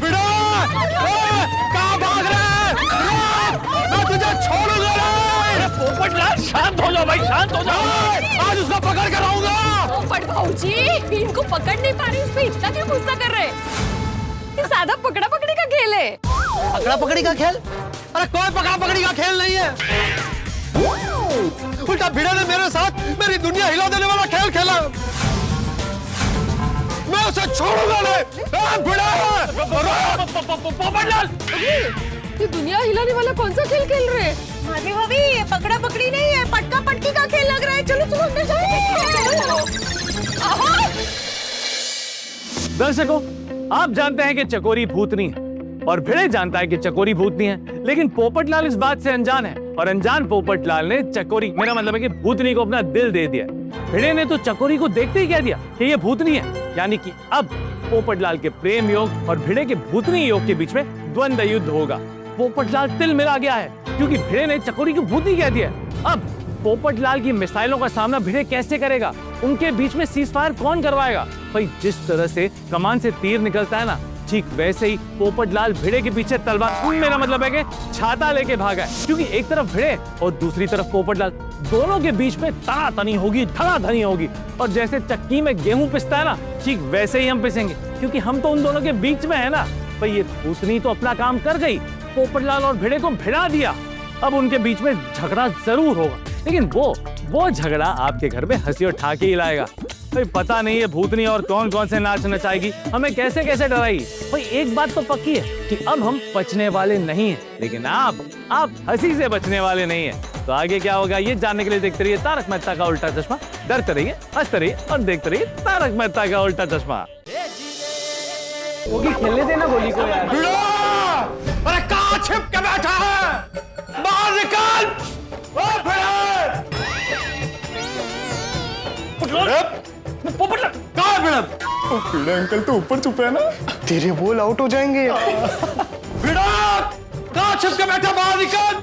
पिड़ू, कहाँ भाग रहा है? मैं तुझे छोड़ूंगा नहीं। पोपटलाल शांत हो जाओ भाई, शांत हो जाओ। आज उसको पकड़ कर आऊंगा। पोपट भाऊजी, इनको पकड़ नहीं पा रही, इस पे इतना क्यों गुस्सा कर रहे? ये सादा पकड़ा पकड़ी का खेल है। पकड़ा पकड़ी का खेल? अरे कोई पकड़ा पकड़ी का खेल नहीं है। उल्टा भिड़े ने मेरे साथ मेरी दुनिया हिला देने वाला खेल खेला। मैं उसे छोड़ूंगा नहीं। पोपटलाल, ये दुनिया हिलाने वाला कौन सा खेल खेल रहे हैं? माधवी भाभी, ये पकड़ा पकड़ी नहीं है, पटका पटकी का खेल लग रहा है। चलो चलो अंदर चलो। दर्शकों, आप जानते हैं कि चकोरी भूतनी है और भिड़े जानता है कि चकोरी भूतनी है, लेकिन पोपटलाल इस बात से अनजान है और अनजान पोपटलाल ने चकोरी, मेरा मतलब है कि भूतनी को अपना दिल दे दिया। भिड़े ने तो चकोरी को देखते ही कह दिया कि ये भूतनी है, यानी कि अब पोपटलाल के प्रेम योग और भिड़े के भूतनी योग के बीच में द्वंद्व युद्ध होगा। पोपटलाल तिल मिला गया है क्योंकि भिड़े ने चकोरी को भूतनी कह दिया। अब पोपटलाल की मिसाइलों का सामना भिड़े कैसे करेगा? उनके बीच में सीज फायर कौन करवाएगा? भाई जिस तरह से कमान से तीर निकलता है ना, ठीक वैसे ही पोपटलाल भिड़े के पीछे तलवार, मेरा मतलब है कि छाता लेके भागा है, क्योंकि एक तरफ भिड़े और दूसरी तरफ पोपटलाल, दोनों के बीच में तनातनी होगी, धनाधनी होगी। और जैसे चक्की में गेहूं पिसता है ना, ठीक वैसे ही हम पिसेंगे, क्योंकि हम तो उन दोनों के बीच में है ना। भाई ये भूतनी तो अपना काम कर गई, पोपटलाल और भिड़े को भिड़ा दिया। अब उनके बीच में झगड़ा जरूर होगा, लेकिन वो झगड़ा आपके घर में हंसी और ठाके ही लाएगा। भाई पता नहीं है भूतनी और कौन कौन से नाच नचाएगी, हमें कैसे कैसे डराएगी। भाई एक बात तो पक्की है कि अब हम बचने वाले नहीं हैं, लेकिन आप हंसी से बचने वाले नहीं हैं। तो आगे क्या होगा ये जानने के लिए देखते रहिए तारक मेहता का उल्टा चश्मा। डरते रहिए, हंसते रहिए और देखते रहिए तारक मेहता का उल्टा चश्मा। खेलने देना गोली को यार। अरे कहाँ छिप के बैठा है? बाहर निकल। पोपटलाल कहाँ है भिड़े? भिड़े अंकल तो ऊपर छुपे है ना। तेरे बोल आउट हो जाएंगे। भिड़ा, कहाँ छिप के बैठा, बाहर निकल।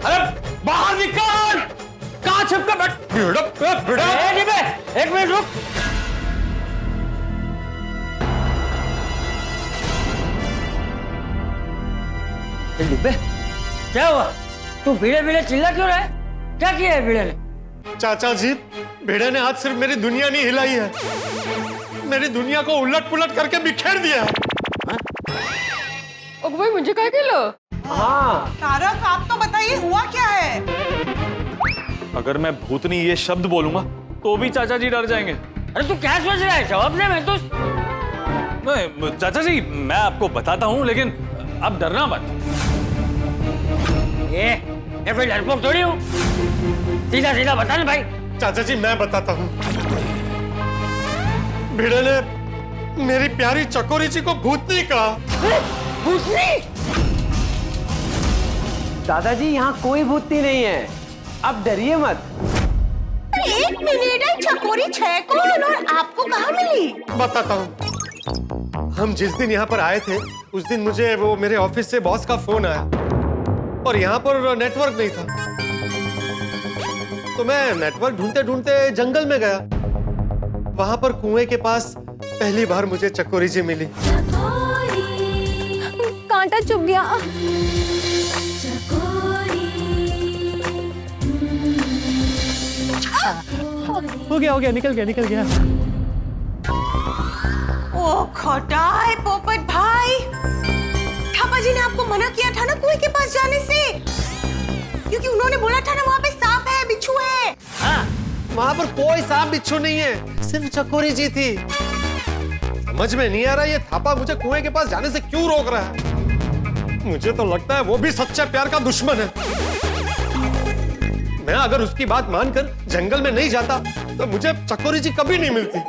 अरे बाहर निकल, कहाँ छिप के एक मिनट रुक। डिब्बे क्या हुआ? तू भीड़े भीड़े चिल्ला क्यों रहा है? क्या किया है भीड़े ने? चाचा जी, भेड़े ने आज सिर्फ मेरी दुनिया नहीं हिलाई है, मेरी दुनिया को उलट पुलट करके बिखेर दिया है। भाई मुझे क्या खेलो? हाँ तारक, आप तो बताइए हुआ क्या है? अगर मैं भूतनी ये शब्द बोलूंगा तो भी चाचा जी डर जाएंगे। अरे तू क्या सोच रहा है? जवाब दे। मैं तो नहीं चाचा जी, मैं आपको बताता हूँ, लेकिन आप डरना मत। ये कोई डरपोक थोड़ी हूँ, सीधा सीधा बता ना भाई। चाचा जी मैं बताता हूँ, भेड़े ने मेरी प्यारी चकोरी जी को भूतनी कहा। भूतनी? दादाजी यहाँ कोई भूतनी नहीं है, आप डरिए मत। एक मिनट, चकोरी छह कौन और आपको कहाँ मिली? बताता हूँ, हम जिस दिन यहाँ पर आए थे उस दिन मुझे वो मेरे ऑफिस से बॉस का फोन आया और यहाँ पर नेटवर्क नहीं था, तो मैं नेटवर्क ढूंढते ढूंढते जंगल में गया। वहां पर कुएं के पास पहली बार मुझे चकोरी जी मिली। कांटा चुभ गया। हो गया, निकल गया। ओ खोटाई पोपट भाई, थापा जी ने आपको मना किया था ना कुएं के पास जाने से, क्योंकि उन्होंने बोला था ना वहाँ पे सांप है, बिच्छू है। हाँ, वहाँ पर कोई सांप बिच्छू नहीं है, सिर्फ चकोरी जी थी। समझ में नहीं आ रहा ये थापा मुझे कुएं के पास जाने से क्यों रोक रहा है। मुझे तो लगता है वो भी सच्चे प्यार का दुश्मन है। मैं अगर उसकी बात मानकर जंगल में नहीं जाता तो मुझे चकोरी जी कभी नहीं मिलती।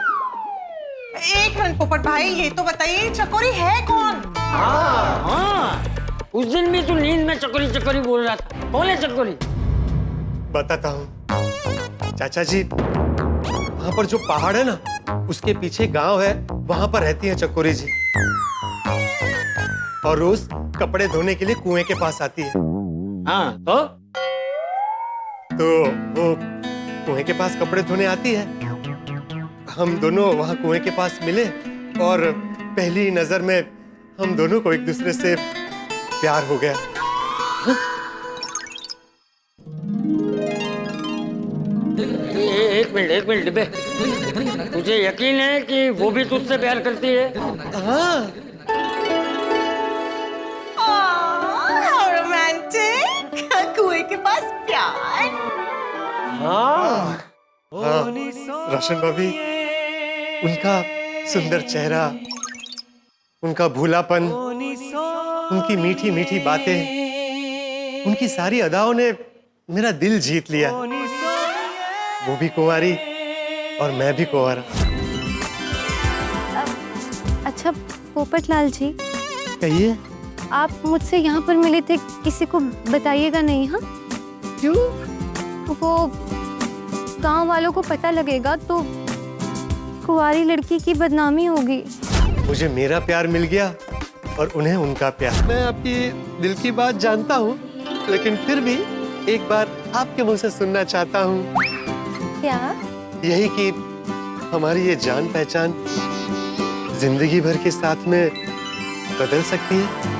एक मिनट पोपट भाई, ये तो बताइए चकोरी है कौन? हाँ, उस दिन भी तू नींद में चकोरी चकोरी बोल रहा था। कौन है चकोरी? बताता हूँ चाचा जी, वहां पर जो पहाड़ है ना, उसके पीछे गांव है, वहां पर रहती है चकोरी जी और रोज कपड़े धोने के लिए कुएं के पास आती है। हाँ तो वो कुएं के पास कपड़े धोने आती है। हम दोनों वहां कुएं के पास मिले और पहली नजर में हम दोनों को एक दूसरे से प्यार हो गया। एक मिनट डिब्बे, तुझे यकीन है कि वो भी तुझसे प्यार करती है? हाँ। रोमांटिक, कुएं के पास प्यार। हाँ, रोशन भाभी, उनका सुंदर चेहरा, उनका भूलापन, उनकी मीठी मीठी बातें, उनकी सारी अदाओं ने मेरा दिल जीत लिया। वो भी कुंवारी और मैं भी कुंवारा। अच्छा पोपटलाल जी, कहिए। आप मुझसे यहाँ पर मिले थे, किसी को बताइएगा नहीं? हाँ क्यों? वो गांव वालों को पता लगेगा तो कुंवारी लड़की की बदनामी होगी। मुझे मेरा प्यार मिल गया और उन्हें उनका प्यार। मैं आपकी दिल की बात जानता हूँ, लेकिन फिर भी एक बार आपके मुंह से सुनना चाहता हूँ। क्या? यही कि हमारी ये जान पहचान जिंदगी भर के साथ में बदल सकती है।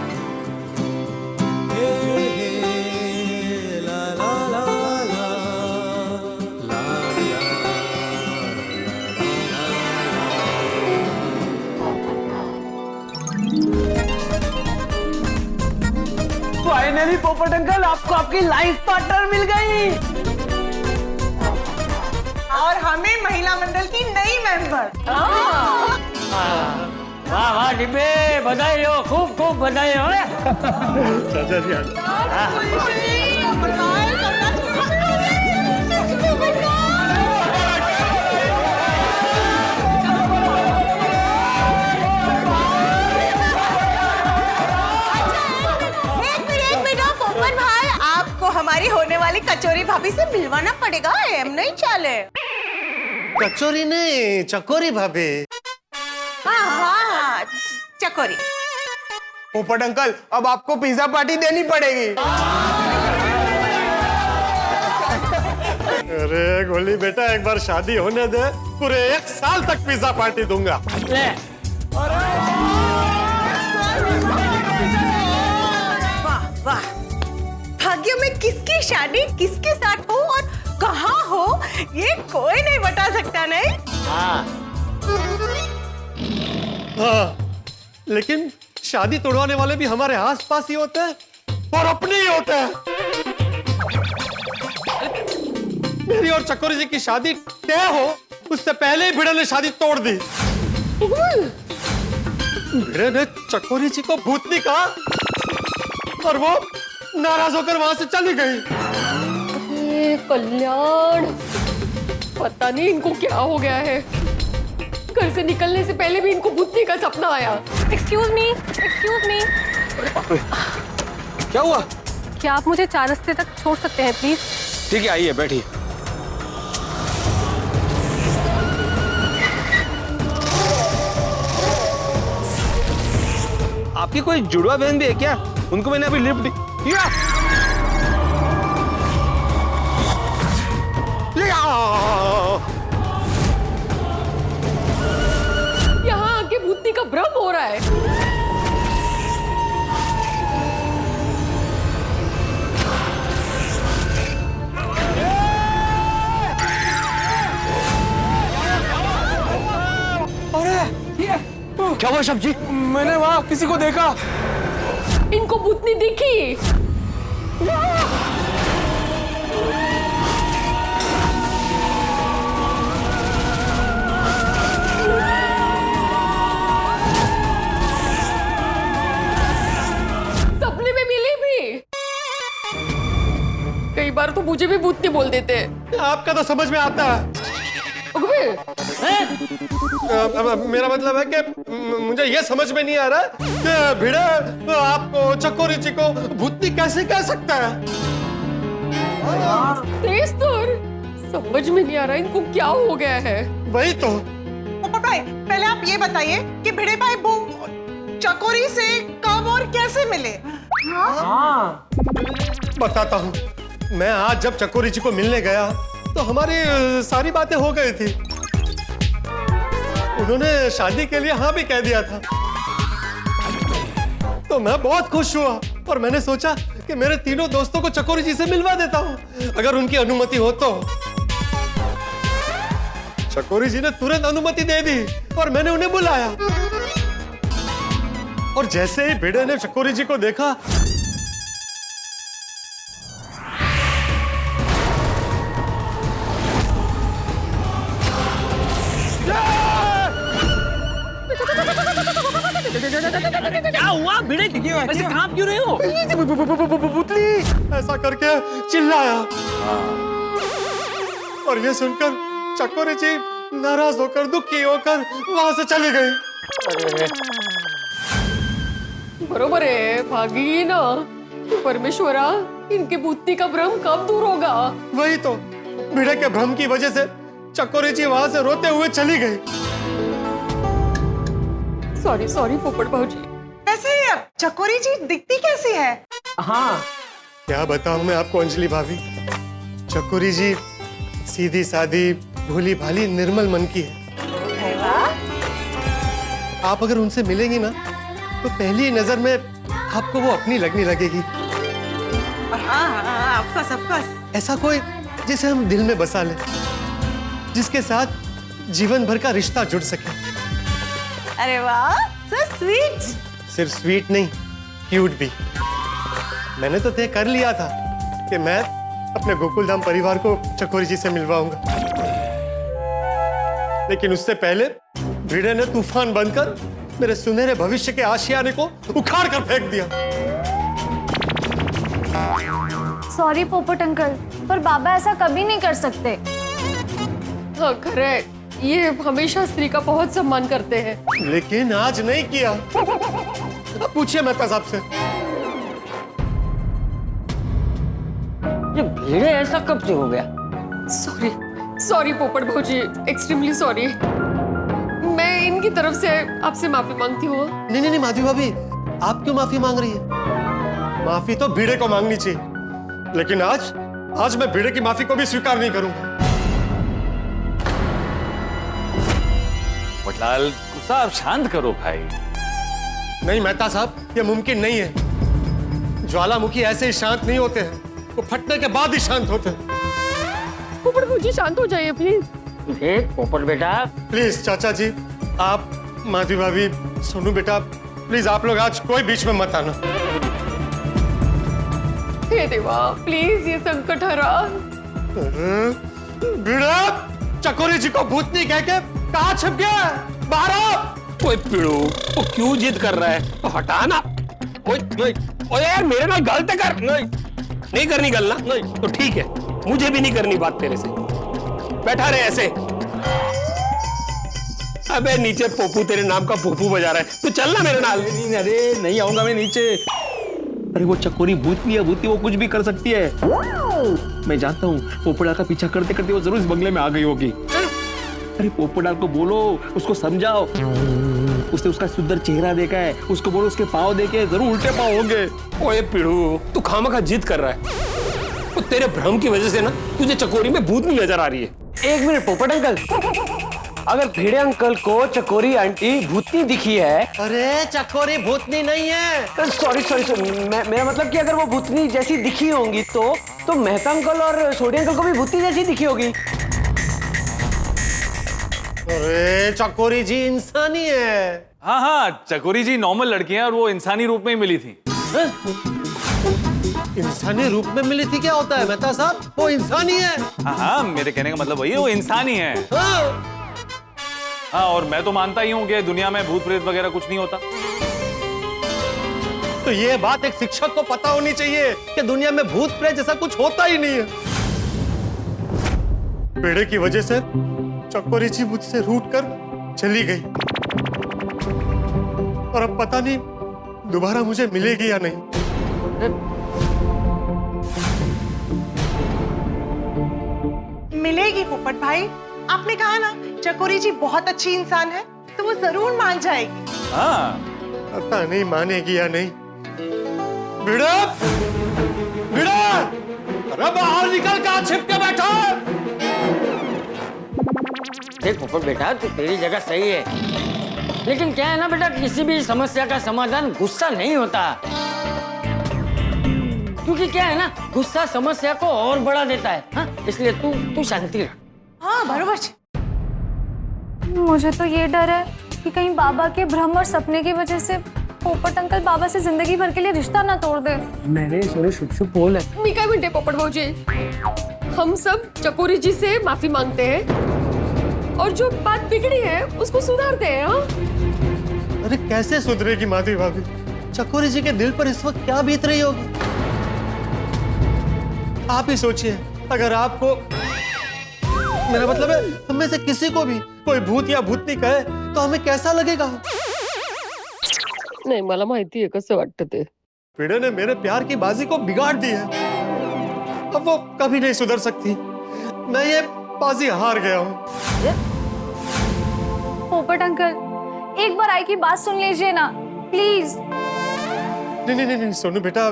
फाइनली पोपट अंकल, आपको आपकी लाइफ पार्टनर मिल गई और हमें महिला मंडल की नई मेंबर। वाह वाह डिब्बे, बधाई हो, खूब खूब बधाई हो। चाचा जी हमारी होने वाली कचोरी भाभी से मिलवाना पड़ेगा, एम नहीं चले। कचोरी नहीं, चकोरी भाभी। हाँ हाँ चकोरी। पोपट अंकल, अब आपको पिज्जा पार्टी देनी पड़ेगी। अरे गोली बेटा, एक बार शादी होने दे, पूरे 1 साल तक पिज्जा पार्टी दूंगा। वाह वाह, भाग्य में किसकी शादी किसके साथ हो और कहाँ हो, ये कोई नहीं बता सकता, नहीं? हाँ, लेकिन शादी तोड़वाने वाले भी हमारे आसपास ही होते हैं और अपने ही होते हैं। मेरी और चकोरी जी की शादी तय हो उससे पहले ही भिड़े ने शादी तोड़ दी। भिड़े ने चकोरी जी को भूतनी कहा और वो नाराज होकर वहां से चली गई। कल्याण, पता नहीं इनको क्या हो गया है। घर से निकलने से पहले भी इनको भूतनी का सपना आया। Excuse me, excuse me. क्या हुआ? क्या आप मुझे 4 रास्ते तक छोड़ सकते हैं प्लीज? ठीक है, आइए बैठिए। आपकी कोई जुड़वा बहन भी है क्या? उनको मैंने अभी लिफ्ट दी। यहाँ आके भूतनी का भ्रम हो रहा है। क्या हुआ शब्जी? मैंने वहां किसी को देखा। इनको भूतनी दिखी। सपने में मिली भी। कई बार तो मुझे भी भूतनी बोल देते हैं। आपका तो समझ में आता है। मेरा मतलब है कि मुझे ये समझ में नहीं आ रहा कि भिड़े आपको चकोरी जी को भूतनी कैसे कह सकता है। तेज तुर, समझ में नहीं आ रहा इनको क्या हो गया है। वही तो। पोपट भाई, पहले आप ये बताइए कि भिड़े भाई वो चकोरी से कब और कैसे मिले? हाँ, बताता हूँ। मैं आज जब चकोरी जी को मिलने गया तो हमारी सारी बातें हो गई थी। उन्होंने शादी के लिए हाँ भी कह दिया था। तो मैं बहुत खुश हुआ और मैंने सोचा कि मेरे तीनों दोस्तों को चकोरी जी से मिलवा देता हूँ, अगर उनकी अनुमति हो तो। चकोरी जी ने तुरंत अनुमति दे दी और मैंने उन्हें बुलाया। और जैसे ही भिड़े ने चकोरी जी को देखा, क्या हुआ भिड़े? ऐसे कांप क्यों रहे हो? भूतनी ऐसा करके चिल्लाया और ये सुनकर चकोरी जी नाराज होकर दुखी होकर वहां से चली गई। बरोबर है, भागी ना। परमेश्वरा, इनके भूतनी का भ्रम कब दूर होगा? वही तो, भिड़े के भ्रम की वजह से चकोरी जी वहां से रोते हुए चली गई। सॉरी सॉरी पोपट भाजी। वैसे चकोरी जी दिखती कैसी है? हाँ, क्या बताऊं मैं आपको अंजलि भाभी। चकोरी जी सीधी सादी, भोली भाली, निर्मल मन की है। आप अगर उनसे मिलेंगी ना तो पहली नजर में आपको वो अपनी लगने लगेगी। हाँ, ऑफ कोर्स। ऐसा कोई जिसे हम दिल में बसा लें, जिसके साथ जीवन भर का रिश्ता जुड़ सके। अरे वाह, so sweet। सिर्फ स्वीट नहीं, क्यूट भी। मैंने तो तय कर लिया था कि मैं अपने गोकुलधाम परिवार को चकोरी जी से मिलवाऊंगा, लेकिन उससे पहले भिड़े ने तूफान बनकर मेरे सुनहरे भविष्य के आशियाने को उखाड़ कर फेंक दिया। सॉरी पोपट अंकल, पर बाबा ऐसा कभी नहीं कर सकते। हाँ करेक्ट, ये हमेशा स्त्री का बहुत सम्मान करते हैं। लेकिन आज नहीं किया। अब पूछिए मेहता साहब से। ये भिड़े ऐसा कब से हो गया? सॉरी सॉरी पोपट भौजी, एक्सट्रीमली सॉरी। मैं इनकी तरफ से आपसे माफी मांगती हूँ। नहीं नहीं नहीं माधवी भाभी, आप क्यों माफी मांग रही है? माफी तो भिड़े को मांगनी चाहिए, लेकिन आज मैं भिड़े की माफी को भी स्वीकार नहीं करूंगा। पोपटलाल, गुस्सा आप शांत करो भाई। नहीं मेहता साहब, ये मुमकिन नहीं है। ज्वालामुखी ऐसे ही शांत नहीं होते हैं, वो फटने के बाद ही शांत होते हैं। पोपट भौजी शांत हो जाइए प्लीज। पोपट बेटा, प्लीज चाचा जी, आप, माधवी भाभी, सोनू बेटा, प्लीज आप लोग आज कोई बीच में मत आना। हे देवा, प्लीज ये संकट हरा। भिड़ा, चकोरी जी को भूतनी कह के कहाँ छिप गया? बाहर आओ। ओए पिड़ू, वो क्यों जिद कर रहा है? तो हटाना। ओए नहीं, ओए यार मेरे ਨਾਲ गलत कर। नहीं करनी गल ना? नहीं तो ठीक है, मुझे भी नहीं करनी बात तेरे से। बैठा रहे ऐसे। अबे नीचे पोपू तेरे नाम का पोपू बजा रहा है, तू चलना मेरे नाल। अरे नहीं आऊंगा मैं नीचे। अरे वो चकोरी भूतनी है, भूतनी वो कुछ भी कर सकती है। मैं जानता हूँ, पोपड़ा का पीछा करते करते वो जरूर इस बंगले में आ गई होगी। अरे पोपड़ा को बोलो, उसको समझाओ। उसने उसका सुंदर चेहरा देखा है, उसको बोलो उसके पाँव देखे जरूर उल्टे पाँव होंगे। ओए पिड़ू, तू खामखा जिद कर रहा है। तो तेरे भ्रम की वजह से ना तुझे चकोरी में भूतनी नजर आ रही है। एक मिनट पोपट अंकल, अगर भिड़े अंकल को चकोरी आंटी भूतनी दिखी है। अरे चकोरी भूतनी नहीं है। सॉरी सॉरी, मेरा मतलब कि अगर वो भूतनी जैसी दिखी होंगी तो मेहता अंकल और सोडी अंकल को भी भूतनी जैसी दिखी होगी। अरे चकोरी जी इंसानी है। हाँ हाँ, चकोरी जी नॉर्मल लड़की हैं और वो इंसानी रूप में ही मिली थी। इंसानी रूप में मिली थी क्या होता है मेहता साहब? वो इंसानी है। हाँ हाँ, मेरे कहने का मतलब वही है, वो इंसानी है। हाँ, और मैं तो मानता ही हूँ कि दुनिया में भूत प्रेत वगैरह कुछ नहीं होता। तो ये बात एक शिक्षक को पता होनी चाहिए कि दुनिया में भूत प्रेत जैसा कुछ होता ही नहीं है। भिड़े की वजह से चकोरी जी मुझसे रूठ कर चली गई, और अब पता नहीं दोबारा मुझे मिलेगी या नहीं। मिलेगी पोपट भाई, आपने कहा ना चकोरी जी बहुत अच्छी इंसान है, तो वो जरूर मान जाएगी। हाँ, पता नहीं मानेगी या नहीं। भिड़ा, भिड़ा, अरे बाहर निकल, कहाँ छिप के बैठा? देख पोपट बेटा, तू तेरी जगह सही है, लेकिन क्या है ना बेटा, किसी भी समस्या का समाधान गुस्सा नहीं होता। क्योंकि क्या है ना, गुस्सा समस्या को और बढ़ा देता है। हाँ, इसलिए तू शांति रख। हाँ बरोबर। मुझे तो ये डर है कि कहीं बाबा के भ्रम और सपने की वजह से पोपट अंकल बाबा से जिंदगी भर के लिए रिश्ता ना तोड़ दे। मैंने सुने शुभ शुभ बोल है। मी काय म्हणते पोपट भाऊजी, हम सब चकोरी जी से माफी मांगते हैं और जो बात बिगड़ी है उसको सुधारते हैं। हाँ? अरे कैसे सुधरेगी माधवी भाभी? चकोरी जी के दिल पर इस वक्त क्या बीत रही होगी? आप ही सोचिए, अगर आपको, मेरा मतलब है हम में से किसी को भी कोई भूत या भूतनी कहे तो हमें कैसा लगेगा? नाही, मला माहिती आहे कसं वाटतं ते। भिड़े ने मेरे प्यार की बाजी को बिगाड़ दी है, अब वो कभी नहीं सुधर सकती। मैं ये बाजी हार गया हूँ। पोपट अंकल, एक बार आई की बात सुन लीजिए ना प्लीज। नहीं नहीं नहीं सोनू बेटा,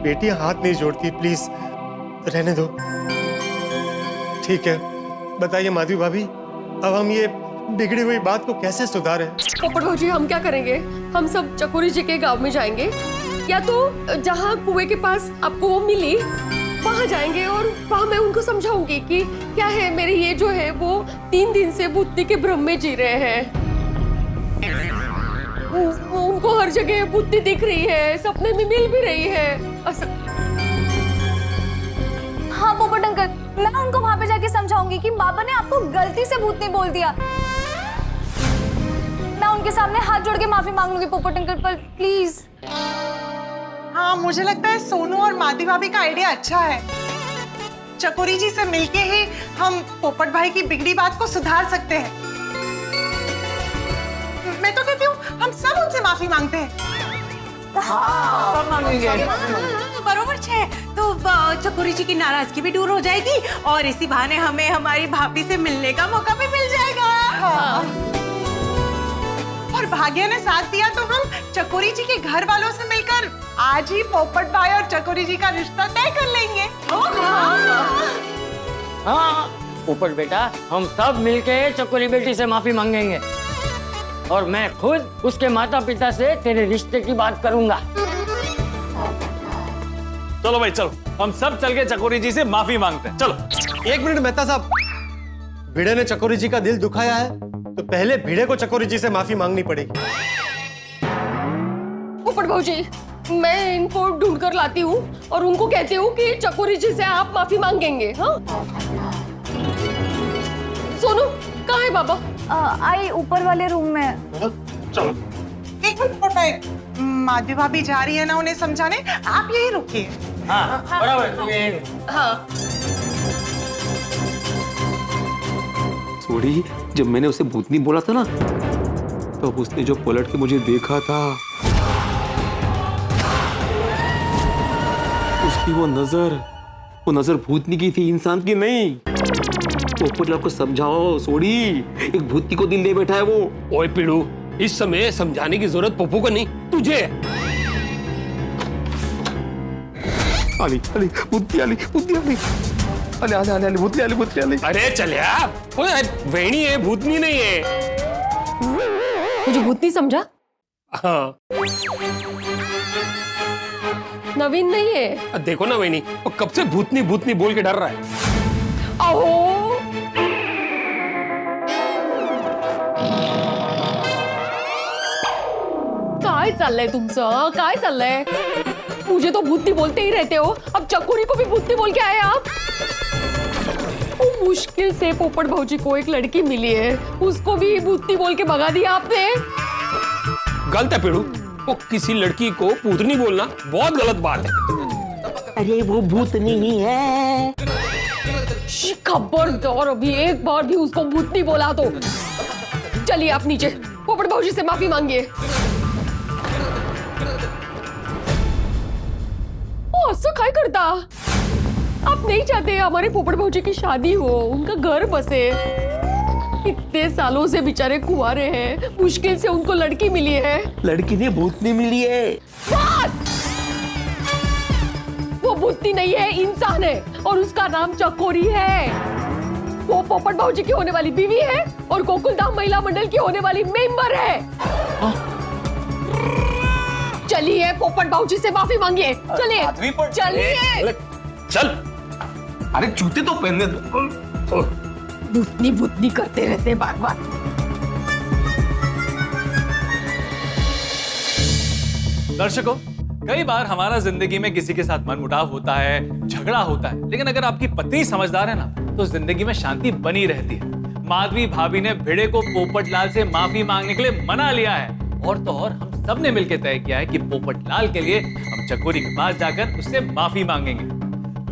बेटियां हाथ नहीं जोड़ती, प्लीज रहने दो। ठीक है, बताइए माधवी भाभी, अब हम ये बिगड़ी हुई बात को कैसे सुधारें? पोपट भाऊजी, हम क्या करेंगे? हम सब चकोरी जी के गांव में जाएंगे, या तो जहाँ कुएं के पास आपको वो मिली वहां जाएंगे और वहां मैं उनको समझाऊंगी कि क्या है, मेरे ये जो है वो 3 दिन से भूतनी के भ्रम में जी रहे हैं। उनको हर जगह भूतनी दिख रही है, सपने में मिल भी रही है। हाँ पोपट अंकल, मैं उनको वहां पे जाके समझाऊंगी कि बाबा ने आपको गलती से भूतनी बोल दिया। मैं उनके सामने हाथ जोड़ के माफी मांग लूंगी पोपट अंकल, पर प्लीज। हाँ मुझे लगता है सोनू और माधवी भाभी का आइडिया अच्छा है। चकोरी जी से मिलके ही हम पोपट भाई की बिगड़ी बात को सुधार सकते हैं। मैं तो कहती हूँ हम सब उनसे माफी मांगते हैं। हाँ, बरोबर छे, तो चकोरी जी की नाराजगी भी दूर हो जाएगी और इसी बहाने हमें हमारी भाभी से मिलने का मौका भी मिल जाएगा। हाँ। और भाग्य ने साथ दिया तो हम चकोरी जी के घर वालों से मिलकर आज ही पोपट भाई और चकोरी जी का रिश्ता तय कर लेंगे। हाँ पोपट बेटा, हम सब मिलके चकोरी बेटी से माफी मांगेंगे और मैं खुद उसके माता पिता से तेरे रिश्ते की बात करूंगा। चलो भाई चलो, हम सब चल के चकोरी जी से माफी मांगते हैं। चलो। 1 मिनट मेहता साहब, भिड़े ने चकोरी जी का दिल दुखाया है तो पहले भिड़े को चकोरी जी से माफी मांगनी पड़ेगी। पोपट भाऊजी, मैं इनको ढूंढ कर लाती हूँ और उनको कहती हूँ कि चकोरी जी से आप माफी मांगेंगे। हाँ सोनू कहाँ है बाबा? आई ऊपर वाले रूम में। चलो। एक मिनट पोपट भाई, माधवी भाभी जा रही है ना उन्हें समझाने, आप यही रुकिए। हाँ बराबर। हाँ सोड़ी, जब मैंने उसे भूतनी बोला था ना, तो उसने जो पलट के मुझे देखा था, उसकी वो नजर भूतनी की थी, इंसान की नहीं। पोपटलाल को समझाओ सोड़ी, एक भूतनी को दिल दे बैठा है वो। ओए पीड़ू, इस समय समझाने की जरूरत पप्पू को नहीं, तुझे। आली भूतनी आली भूतनी। अरे चल यार, वेणी है, भूतनी नहीं है। मुझे भूतनी समझा? हाँ नवीन नहीं है। देखो ना वेणी, वो कब से भूतनी भूतनी बोल के डर रहा है। अहो काय चाललंय तुमचं? काय चाललंय? मुझे तो भूतनी बोलते ही रहते हो, अब चकोरी को भी भूतनी बोल के आए आप। मुश्किल से पोपट भाऊजी को एक लड़की मिली है, उसको भी भूतनी बोल के भगा दिया आपने। गलत है पीड़ू, वो किसी लड़की को भूतनी बोलना बहुत गलत बात है। अरे वो भूतनी ही है। खबरदार, अभी एक बार भी उसको भूतनी बोला तो। चलिए आप नीचे, पोपट भाऊजी से माफी मांगिए। असं काय करता? आप नहीं चाहते हमारे पोपट भाऊजी की शादी हो, उनका घर बसे। इतने सालों से बेचारे कुंवारे हैं, मुश्किल से उनको लड़की मिली है। लड़की ने भूतनी मिली है। बस! वो भूतनी नहीं है, इंसान है और उसका नाम चकोरी है। वो पोपट भाऊजी की होने वाली बीवी है और गोकुलधाम महिला मंडल की होने वाली मेंबर है। चलिए पोपट भाऊजी से माफी मांगिए। चलिए चलिए। चल। अरे जूते तो पहनने दो। भूतनी भूतनी करते रहते बार बार। दर्शकों, कई बार हमारा जिंदगी में किसी के साथ मनमुटाव होता है, झगड़ा होता है, लेकिन अगर आपकी पत्नी समझदार है ना, तो जिंदगी में शांति बनी रहती है। माधवी भाभी ने भिड़े को पोपटलाल से माफी मांगने के लिए मना लिया है, और तो और हम सबने मिलकर तय किया है कि पोपटलाल के लिए हम चकोरी के पास जाकर उससे माफी मांगेंगे।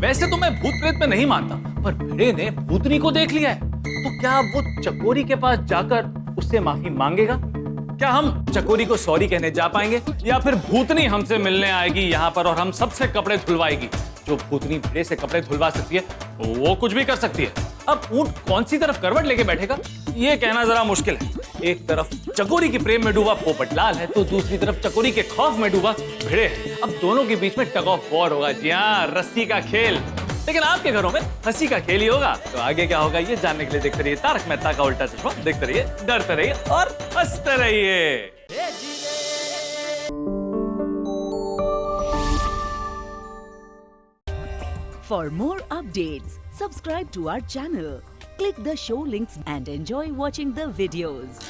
वैसे तो मैं भूत प्रेत में नहीं मानता, पर भिड़े ने भूतनी को देख लिया है, तो क्या वो चकोरी के पास जाकर उससे माफी मांगेगा? क्या हम चकोरी को सॉरी कहने जा पाएंगे, या फिर भूतनी हमसे मिलने आएगी यहाँ पर और हम सबसे कपड़े धुलवाएगी? जो भूतनी भिड़े से कपड़े धुलवा सकती है, वो कुछ भी कर सकती है। अब ऊंट कौन सी तरफ करवट लेके बैठेगा, ये कहना जरा मुश्किल है। एक तरफ चकोरी के प्रेम में डूबा पोपटलाल है, तो दूसरी तरफ चकोरी के खौफ में डूबा भिड़े है। अब दोनों के बीच में टग ऑफ वॉर होगा। जी हाँ, रस्सी का खेल। लेकिन आपके घरों में हंसी का खेल ही होगा। तो आगे क्या होगा ये जानने के लिए देखते रहिए तारक मेहता का उल्टा चश्मा। देखते रहिए, डरते रहिए और हंसते रहिए। For more updates, subscribe to our channel, click the show links and enjoy watching the videos.